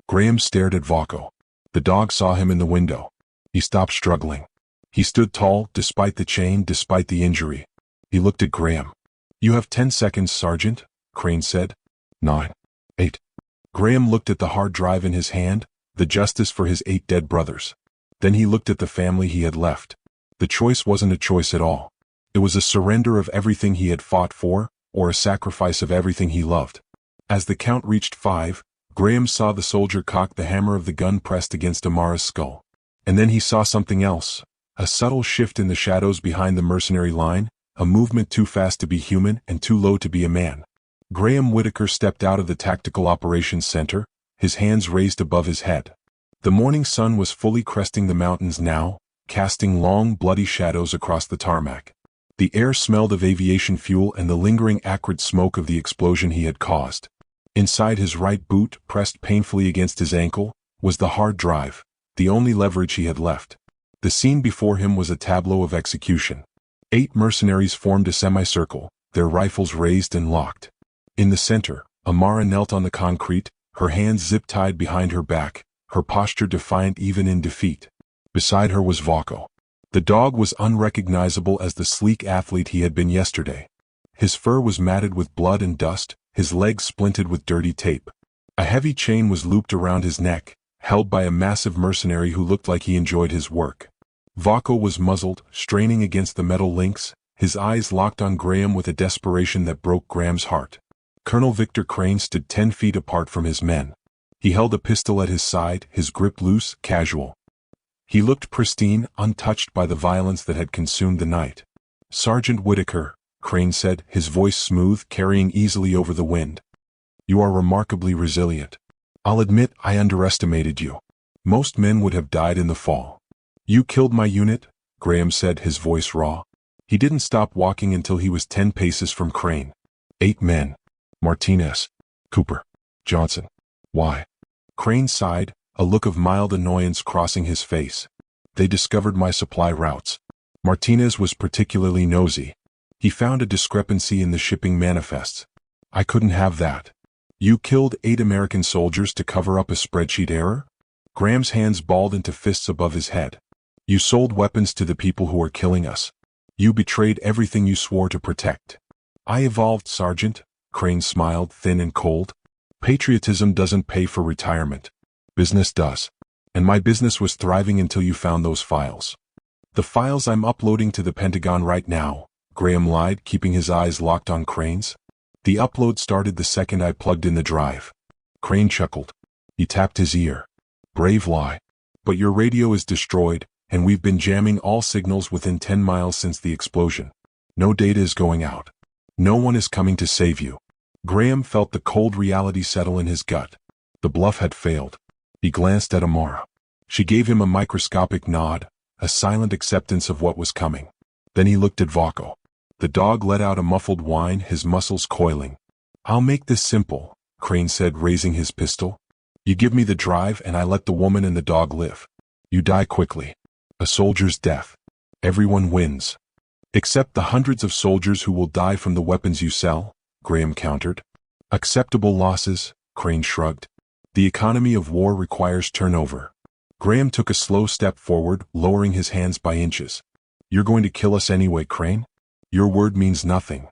S1: Graham stared at Vaco. The dog saw him in the window. He stopped struggling. He stood tall, despite the chain, despite the injury. He looked at Graham. You have 10 seconds, Sergeant, Crane said. 9. 8. Graham looked at the hard drive in his hand, the justice for his 8 dead brothers. Then he looked at the family he had left. The choice wasn't a choice at all. It was a surrender of everything he had fought for, or a sacrifice of everything he loved. As the count reached 5, Graham saw the soldier cock the hammer of the gun pressed against Amara's skull. And then he saw something else. A subtle shift in the shadows behind the mercenary line, a movement too fast to be human and too low to be a man. Graham Whitaker stepped out of the Tactical Operations Center, his hands raised above his head. The morning sun was fully cresting the mountains now, casting long, bloody shadows across the tarmac. The air smelled of aviation fuel and the lingering acrid smoke of the explosion he had caused. Inside his right boot, pressed painfully against his ankle, was the hard drive, the only leverage he had left. The scene before him was a tableau of execution. 8 mercenaries formed a semicircle, their rifles raised and locked. In the center, Amara knelt on the concrete, her hands zip-tied behind her back, her posture defiant even in defeat. Beside her was Vaco. The dog was unrecognizable as the sleek athlete he had been yesterday. His fur was matted with blood and dust, his legs splinted with dirty tape. A heavy chain was looped around his neck, held by a massive mercenary who looked like he enjoyed his work. Vaco was muzzled, straining against the metal links, his eyes locked on Graham with a desperation that broke Graham's heart. Colonel Victor Crane stood 10 feet apart from his men. He held a pistol at his side, his grip loose, casual. He looked pristine, untouched by the violence that had consumed the night. "Sergeant Whitaker," Crane said, his voice smooth, carrying easily over the wind. "You are remarkably resilient. I'll admit I underestimated you. Most men would have died in the fall." "You killed my unit," Graham said, his voice raw. He didn't stop walking until he was 10 paces from Crane. 8 men. Martinez. Cooper. Johnson. Why? Crane sighed, a look of mild annoyance crossing his face. "They discovered my supply routes." Martinez was particularly nosy. He found a discrepancy in the shipping manifests. "I couldn't have that." "You killed 8 American soldiers to cover up a spreadsheet error?" Graham's hands balled into fists above his head. "You sold weapons to the people who are killing us. You betrayed everything you swore to protect." "I evolved, Sergeant," Crane smiled, thin and cold. "Patriotism doesn't pay for retirement. Business does. And my business was thriving until you found those files." "The files I'm uploading to the Pentagon right now," Graham lied, keeping his eyes locked on Crane's. "The upload started the second I plugged in the drive." Crane chuckled. He tapped his ear. "Brave lie. But your radio is destroyed, and we've been jamming all signals within 10 miles since the explosion. No data is going out. No one is coming to save you." Graham felt the cold reality settle in his gut. The bluff had failed. He glanced at Amara. She gave him a microscopic nod, a silent acceptance of what was coming. Then he looked at Vaco. The dog let out a muffled whine, his muscles coiling. "I'll make this simple," Crane said, raising his pistol. "You give me the drive and I let the woman and the dog live. You die quickly. A soldier's death. Everyone wins. Except the hundreds of soldiers who will die from the weapons you sell," Graham countered. "Acceptable losses," Crane shrugged. "The economy of war requires turnover." Graham took a slow step forward, lowering his hands by inches. "You're going to kill us anyway, Crane? Your word means nothing."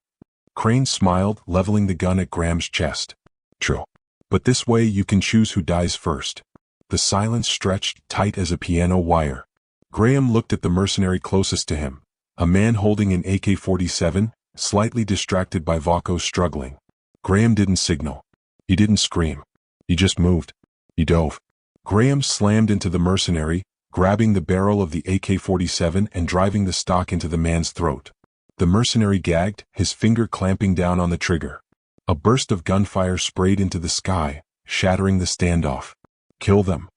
S1: Crane smiled, leveling the gun at Graham's chest. "True. But this way you can choose who dies first." The silence stretched, tight as a piano wire. Graham looked at the mercenary closest to him, a man holding an AK-47, slightly distracted by Vaco's struggling. Graham didn't signal. He didn't scream. He just moved. He dove. Graham slammed into the mercenary, grabbing the barrel of the AK-47 and driving the stock into the man's throat. The mercenary gagged, his finger clamping down on the trigger. A burst of gunfire sprayed into the sky, shattering the standoff. "Kill them!"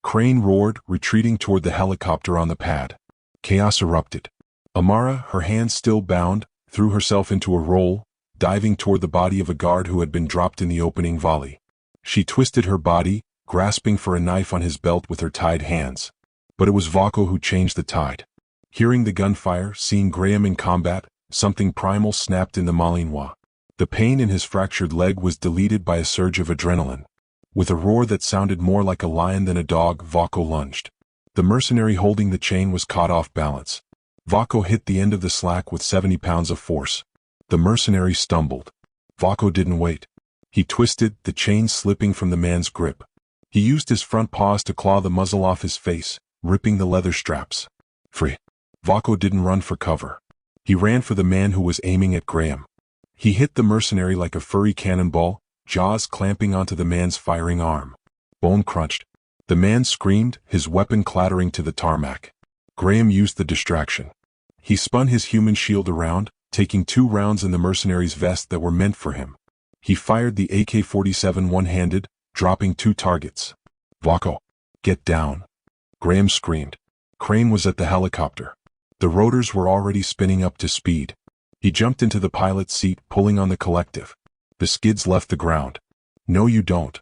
S1: Crane roared, retreating toward the helicopter on the pad. Chaos erupted. Amara, her hands still bound, threw herself into a roll, diving toward the body of a guard who had been dropped in the opening volley. She twisted her body, grasping for a knife on his belt with her tied hands. But it was Vaco who changed the tide. Hearing the gunfire, seeing Graham in combat, something primal snapped in the Malinois. The pain in his fractured leg was deleted by a surge of adrenaline. With a roar that sounded more like a lion than a dog, Vaco lunged. The mercenary holding the chain was caught off balance. Vaco hit the end of the slack with 70 pounds of force. The mercenary stumbled. Vaco didn't wait. He twisted, the chain slipping from the man's grip. He used his front paws to claw the muzzle off his face, ripping the leather straps. Free. Vaco didn't run for cover. He ran for the man who was aiming at Graham. He hit the mercenary like a furry cannonball, jaws clamping onto the man's firing arm. Bone crunched. The man screamed, his weapon clattering to the tarmac. Graham used the distraction. He spun his human shield around, taking 2 rounds in the mercenary's vest that were meant for him. He fired the AK-47 one-handed, dropping 2 targets. "Vaco, get down!" Graham screamed. Crane was at the helicopter. The rotors were already spinning up to speed. He jumped into the pilot's seat, pulling on the collective. The skids left the ground. "No you don't,"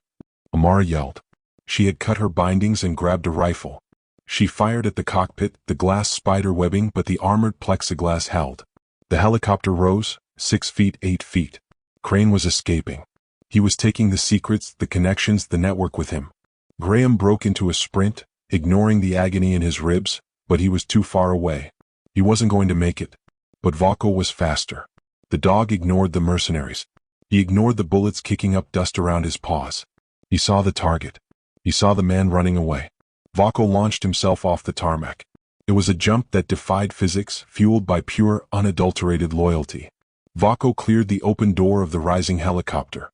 S1: Amara yelled. She had cut her bindings and grabbed a rifle. She fired at the cockpit, the glass spider webbing, but the armored plexiglass held. The helicopter rose, 6 feet, 8 feet. Crane was escaping. He was taking the secrets, the connections, the network with him. Graham broke into a sprint, ignoring the agony in his ribs, but he was too far away. He wasn't going to make it. But Vaco was faster. The dog ignored the mercenaries. He ignored the bullets kicking up dust around his paws. He saw the target. He saw the man running away. Vaco launched himself off the tarmac. It was a jump that defied physics, fueled by pure, unadulterated loyalty. Vaco cleared the open door of the rising helicopter.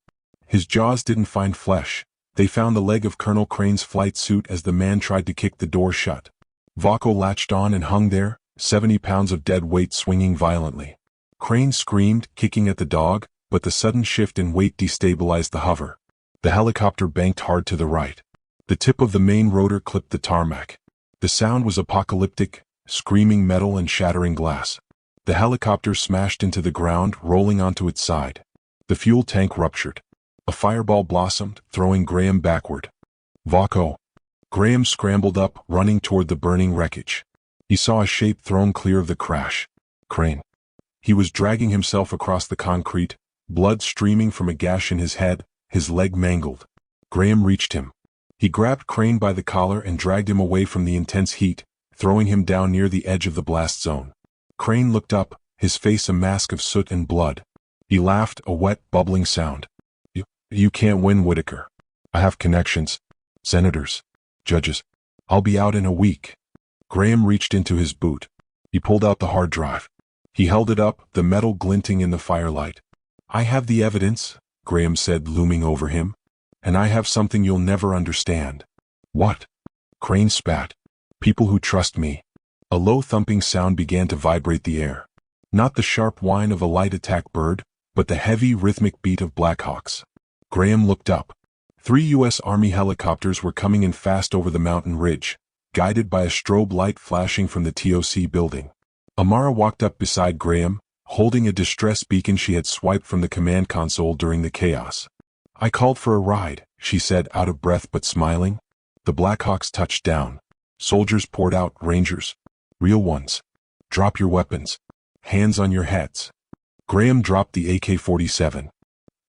S1: His jaws didn't find flesh. They found the leg of Colonel Crane's flight suit as the man tried to kick the door shut. Vaco latched on and hung there, 70 pounds of dead weight swinging violently. Crane screamed, kicking at the dog, but the sudden shift in weight destabilized the hover. The helicopter banked hard to the right. The tip of the main rotor clipped the tarmac. The sound was apocalyptic, screaming metal and shattering glass. The helicopter smashed into the ground, rolling onto its side. The fuel tank ruptured. A fireball blossomed, throwing Graham backward. Vaco. Graham scrambled up, running toward the burning wreckage. He saw a shape thrown clear of the crash. Crane. He was dragging himself across the concrete, blood streaming from a gash in his head, his leg mangled. Graham reached him. He grabbed Crane by the collar and dragged him away from the intense heat, throwing him down near the edge of the blast zone. Crane looked up, his face a mask of soot and blood. He laughed, a wet, bubbling sound. You can't win, Whitaker. I have connections. Senators. Judges. I'll be out in a week. Graham reached into his boot. He pulled out the hard drive. He held it up, the metal glinting in the firelight. I have the evidence, Graham said, looming over him. And I have something you'll never understand. What? Crane spat. People who trust me. A low thumping sound began to vibrate the air. Not the sharp whine of a light attack bird, but the heavy rhythmic beat of Blackhawks. Graham looked up. 3 U.S. Army helicopters were coming in fast over the mountain ridge, guided by a strobe light flashing from the TOC building. Amara walked up beside Graham, holding a distress beacon she had swiped from the command console during the chaos. I called for a ride, she said, out of breath but smiling. The Blackhawks touched down. Soldiers poured out, Rangers. Real ones. Drop your weapons. Hands on your heads. Graham dropped the AK-47.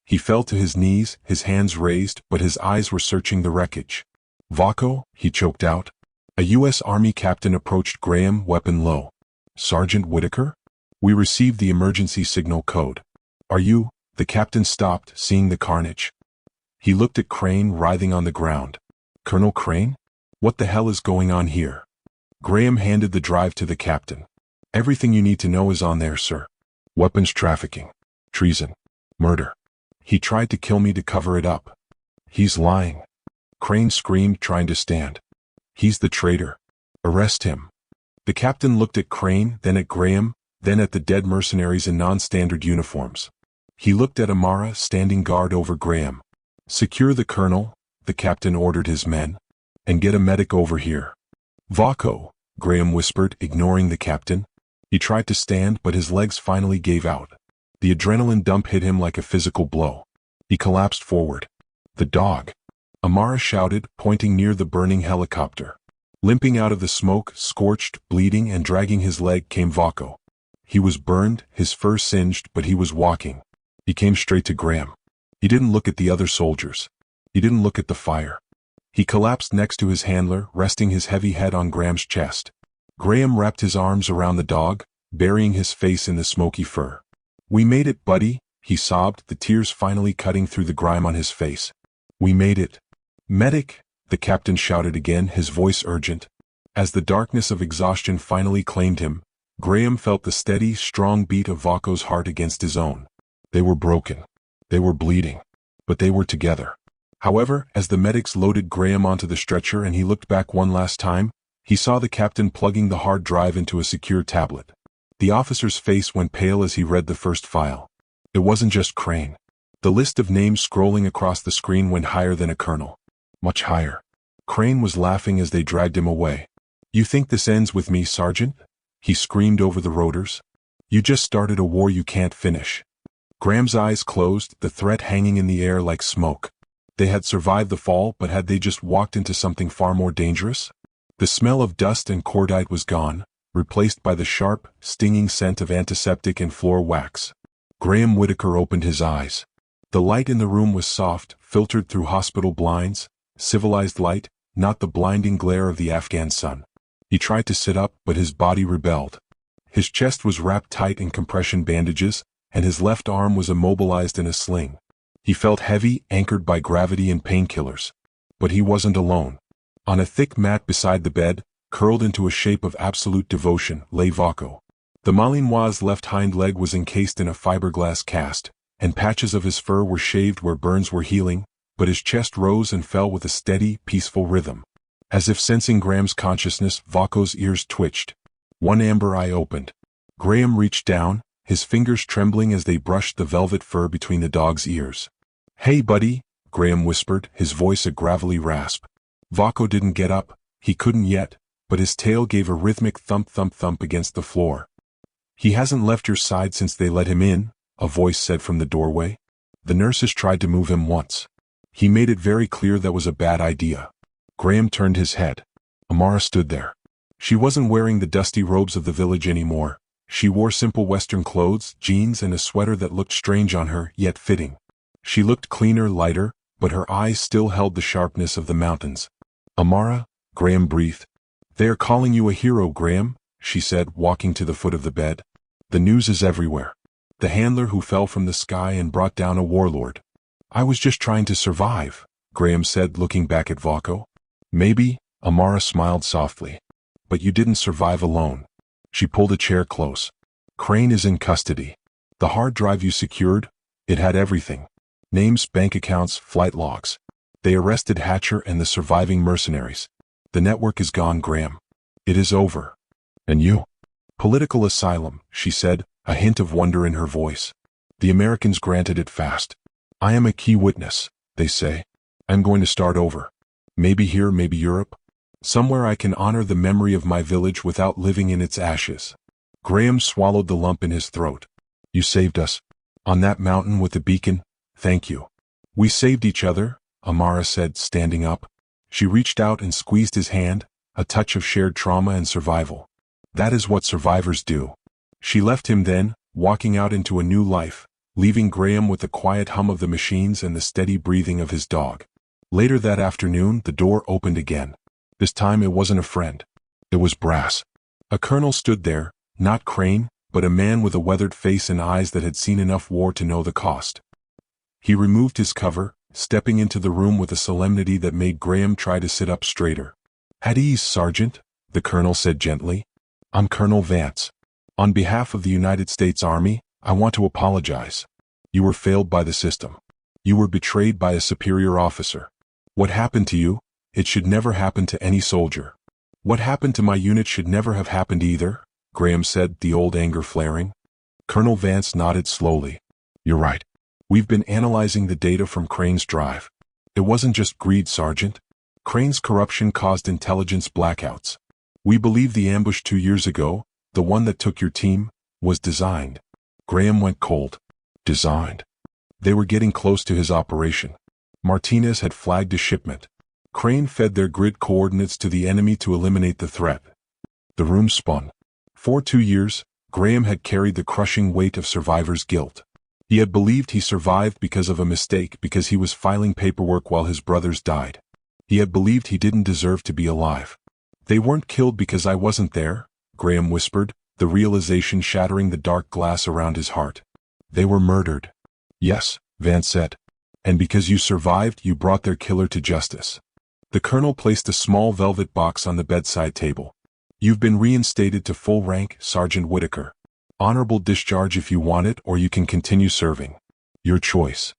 S1: He fell to his knees, his hands raised, but his eyes were searching the wreckage. Vaco, he choked out. A U.S. Army captain approached Graham, weapon low. Sergeant Whitaker? We received the emergency signal code. Are you? The captain stopped, seeing the carnage. He looked at Crane writhing on the ground. Colonel Crane? What the hell is going on here? Graham handed the drive to the captain. Everything you need to know is on there, sir. Weapons trafficking. Treason. Murder. He tried to kill me to cover it up. He's lying. Crane screamed, trying to stand. He's the traitor. Arrest him. The captain looked at Crane, then at Graham, then at the dead mercenaries in non-standard uniforms. He looked at Amara, standing guard over Graham. Secure the colonel, the captain ordered his men, and get a medic over here. Vaco, Graham whispered, ignoring the captain. He tried to stand, but his legs finally gave out. The adrenaline dump hit him like a physical blow. He collapsed forward. The dog. Amara shouted, pointing near the burning helicopter. Limping out of the smoke, scorched, bleeding, and dragging his leg came Vaco. He was burned, his fur singed, but he was walking. He came straight to Graham. He didn't look at the other soldiers. He didn't look at the fire. He collapsed next to his handler, resting his heavy head on Graham's chest. Graham wrapped his arms around the dog, burying his face in the smoky fur. We made it, buddy, he sobbed, the tears finally cutting through the grime on his face. We made it. Medic, the captain shouted again, his voice urgent. As the darkness of exhaustion finally claimed him, Graham felt the steady, strong beat of Vaco's heart against his own. They were broken. They were bleeding. But they were together. However, as the medics loaded Graham onto the stretcher and he looked back one last time, he saw the captain plugging the hard drive into a secure tablet. The officer's face went pale as he read the first file. It wasn't just Crane. The list of names scrolling across the screen went higher than a colonel. Much higher. Crane was laughing as they dragged him away. You think this ends with me, Sergeant? He screamed over the rotors. You just started a war you can't finish. Graham's eyes closed, the threat hanging in the air like smoke. They had survived the fall, but had they just walked into something far more dangerous? The smell of dust and cordite was gone, replaced by the sharp, stinging scent of antiseptic and floor wax. Graham Whitaker opened his eyes. The light in the room was soft, filtered through hospital blinds, civilized light, not the blinding glare of the Afghan sun. He tried to sit up, but his body rebelled. His chest was wrapped tight in compression bandages, and his left arm was immobilized in a sling. He felt heavy, anchored by gravity and painkillers. But he wasn't alone. On a thick mat beside the bed, curled into a shape of absolute devotion, lay Vaco. The Malinois' left hind leg was encased in a fiberglass cast, and patches of his fur were shaved where burns were healing, but his chest rose and fell with a steady, peaceful rhythm. As if sensing Graham's consciousness, Vaco's ears twitched. One amber eye opened. Graham reached down, his fingers trembling as they brushed the velvet fur between the dog's ears. "Hey, buddy," Graham whispered, his voice a gravelly rasp. Vaco didn't get up, he couldn't yet, but his tail gave a rhythmic thump-thump-thump against the floor. "He hasn't left your side since they let him in," a voice said from the doorway. "The nurses tried to move him once. He made it very clear that was a bad idea." Graham turned his head. Amara stood there. She wasn't wearing the dusty robes of the village anymore. She wore simple Western clothes, jeans and a sweater that looked strange on her, yet fitting. She looked cleaner, lighter, but her eyes still held the sharpness of the mountains. "Amara," Graham breathed. "They are calling you a hero, Graham," she said, walking to the foot of the bed. "The news is everywhere. The handler who fell from the sky and brought down a warlord." "I was just trying to survive," Graham said, looking back at Vaco. "Maybe," Amara smiled softly. "But you didn't survive alone." She pulled a chair close. "Crane is in custody. The hard drive you secured, it had everything. Names, bank accounts, flight logs. They arrested Hatcher and the surviving mercenaries. The network is gone, Graham. It is over. And you?" "Political asylum," she said, a hint of wonder in her voice. "The Americans granted it fast. I am a key witness, they say. I'm going to start over. Maybe here, maybe Europe. Somewhere I can honor the memory of my village without living in its ashes." Graham swallowed the lump in his throat. "You saved us. On that mountain with the beacon, thank you." "We saved each other," Amara said, standing up. She reached out and squeezed his hand, a touch of shared trauma and survival. "That is what survivors do." She left him then, walking out into a new life, leaving Graham with the quiet hum of the machines and the steady breathing of his dog. Later that afternoon, the door opened again. This time it wasn't a friend. It was Brass. A colonel stood there, not Crane, but a man with a weathered face and eyes that had seen enough war to know the cost. He removed his cover, stepping into the room with a solemnity that made Graham try to sit up straighter. "At ease, Sergeant," the colonel said gently. "I'm Colonel Vance. On behalf of the United States Army, I want to apologize. You were failed by the system. You were betrayed by a superior officer. What happened to you, it should never happen to any soldier. What happened to my unit should never have happened either," Graham said, the old anger flaring. Colonel Vance nodded slowly. "You're right. We've been analyzing the data from Crane's drive. It wasn't just greed, Sergeant. Crane's corruption caused intelligence blackouts. We believe the ambush 2 years ago, the one that took your team, was designed." Graham went cold. Designed. They were getting close to his operation. Martinez had flagged a shipment. Crane fed their grid coordinates to the enemy to eliminate the threat. The room spun. For 2 years, Graham had carried the crushing weight of survivor's guilt. He had believed he survived because of a mistake, because he was filing paperwork while his brothers died. He had believed he didn't deserve to be alive. "They weren't killed because I wasn't there," Graham whispered, the realization shattering the dark glass around his heart. "They were murdered." "Yes," Vance said. "And because you survived, you brought their killer to justice." The colonel placed a small velvet box on the bedside table. "You've been reinstated to full rank, Sergeant Whitaker. Honorable discharge if you want it, or you can continue serving. Your choice."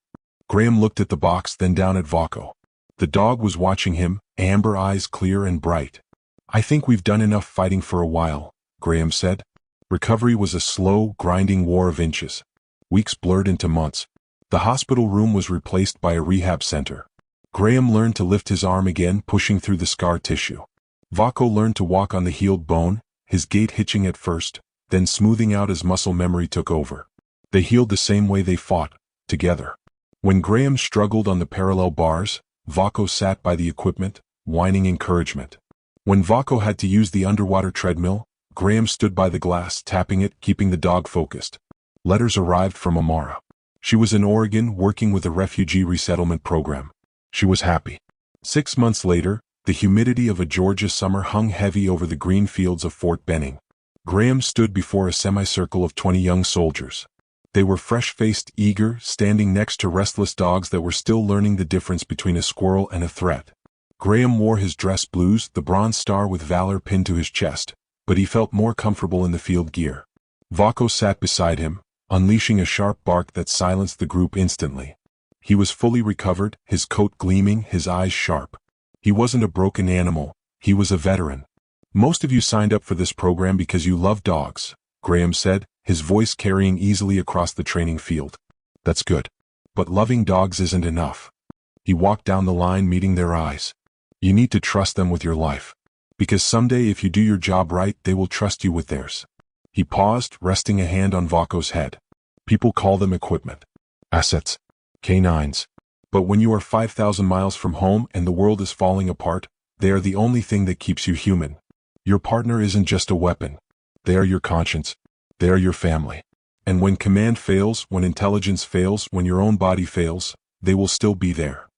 S1: Graham looked at the box, then down at Vaco. The dog was watching him, amber eyes clear and bright. "I think we've done enough fighting for a while," Graham said. Recovery was a slow, grinding war of inches. Weeks blurred into months. The hospital room was replaced by a rehab center. Graham learned to lift his arm again, pushing through the scar tissue. Vaco learned to walk on the healed bone, his gait hitching at first, then smoothing out as muscle memory took over. They healed the same way they fought, together. When Graham struggled on the parallel bars, Vaco sat by the equipment, whining encouragement. When Vaco had to use the underwater treadmill, Graham stood by the glass, tapping it, keeping the dog focused. Letters arrived from Amara. She was in Oregon working with a refugee resettlement program. She was happy. 6 months later, the humidity of a Georgia summer hung heavy over the green fields of Fort Benning. Graham stood before a semicircle of 20 young soldiers. They were fresh-faced, eager, standing next to restless dogs that were still learning the difference between a squirrel and a threat. Graham wore his dress blues, the bronze star with valor pinned to his chest, but he felt more comfortable in the field gear. Vaco sat beside him, unleashing a sharp bark that silenced the group instantly. He was fully recovered, his coat gleaming, his eyes sharp. He wasn't a broken animal, he was a veteran. Most of you signed up for this program because you love dogs, Graham said, his voice carrying easily across the training field. That's good. But loving dogs isn't enough. He walked down the line, meeting their eyes. You need to trust them with your life. Because someday if you do your job right, they will trust you with theirs. He paused, resting a hand on Vaco's head. People call them equipment. Assets. Canines. But when you are 5,000 miles from home and the world is falling apart, they are the only thing that keeps you human. Your partner isn't just a weapon. They are your conscience. They are your family. And when command fails, when intelligence fails, when your own body fails, they will still be there.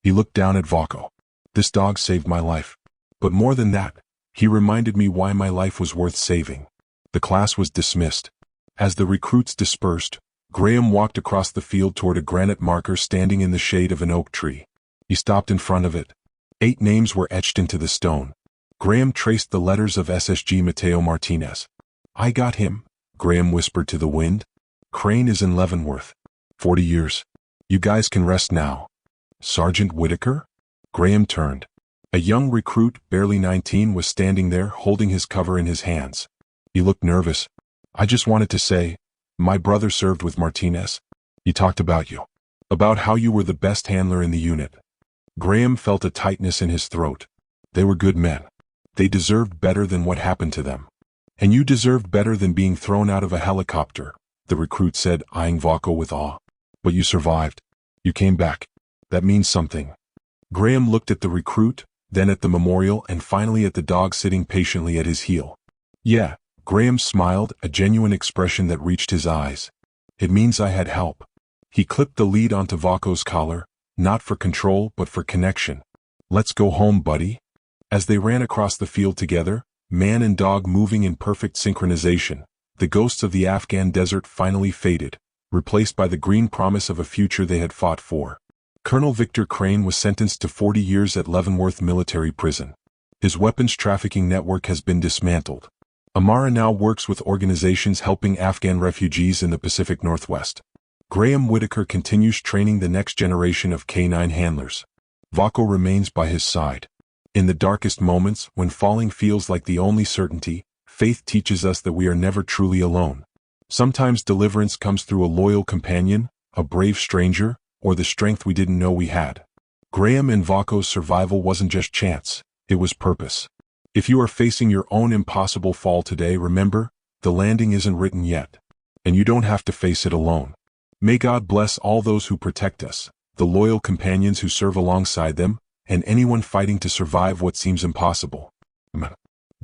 S1: He looked down at Vaco. This dog saved my life. But more than that, he reminded me why my life was worth saving. The class was dismissed. As the recruits dispersed, Graham walked across the field toward a granite marker standing in the shade of an oak tree. He stopped in front of it. 8 names were etched into the stone. Graham traced the letters of SSG Mateo Martinez. I got him, Graham whispered to the wind. Crane is in Leavenworth. 40 years. You guys can rest now. Sergeant Whitaker? Graham turned. A young recruit, barely 19, was standing there, holding his cover in his hands. He looked nervous. I just wanted to say, my brother served with Martinez. He talked about you. About how you were the best handler in the unit. Graham felt a tightness in his throat. They were good men. They deserved better than what happened to them. And you deserved better than being thrown out of a helicopter, the recruit said, eyeing Vaco with awe. But you survived. You came back. That means something. Graham looked at the recruit, then at the memorial, and finally at the dog sitting patiently at his heel. Yeah, Graham smiled, a genuine expression that reached his eyes. It means I had help. He clipped the lead onto Vaco's collar, not for control but for connection. Let's go home, buddy. As they ran across the field together, man and dog moving in perfect synchronization, the ghosts of the Afghan desert finally faded, replaced by the green promise of a future they had fought for. Colonel Victor Crane was sentenced to 40 years at Leavenworth Military Prison. His weapons trafficking network has been dismantled. Amara now works with organizations helping Afghan refugees in the Pacific Northwest. Graham Whitaker continues training the next generation of canine handlers. Vaco remains by his side. In the darkest moments, when falling feels like the only certainty, faith teaches us that we are never truly alone. Sometimes deliverance comes through a loyal companion, a brave stranger, or the strength we didn't know we had. Graham and Vaco's survival wasn't just chance, it was purpose. If you are facing your own impossible fall today, remember, the landing isn't written yet. And you don't have to face it alone. May God bless all those who protect us, the loyal companions who serve alongside them, and anyone fighting to survive what seems impossible.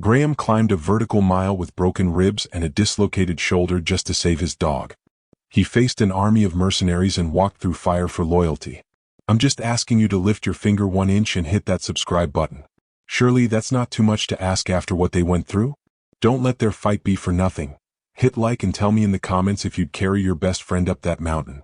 S1: Graham climbed a vertical mile with broken ribs and a dislocated shoulder just to save his dog. He faced an army of mercenaries and walked through fire for loyalty. I'm just asking you to lift your finger 1 inch and hit that subscribe button. Surely that's not too much to ask after what they went through? Don't let their fight be for nothing. Hit like and tell me in the comments if you'd carry your best friend up that mountain.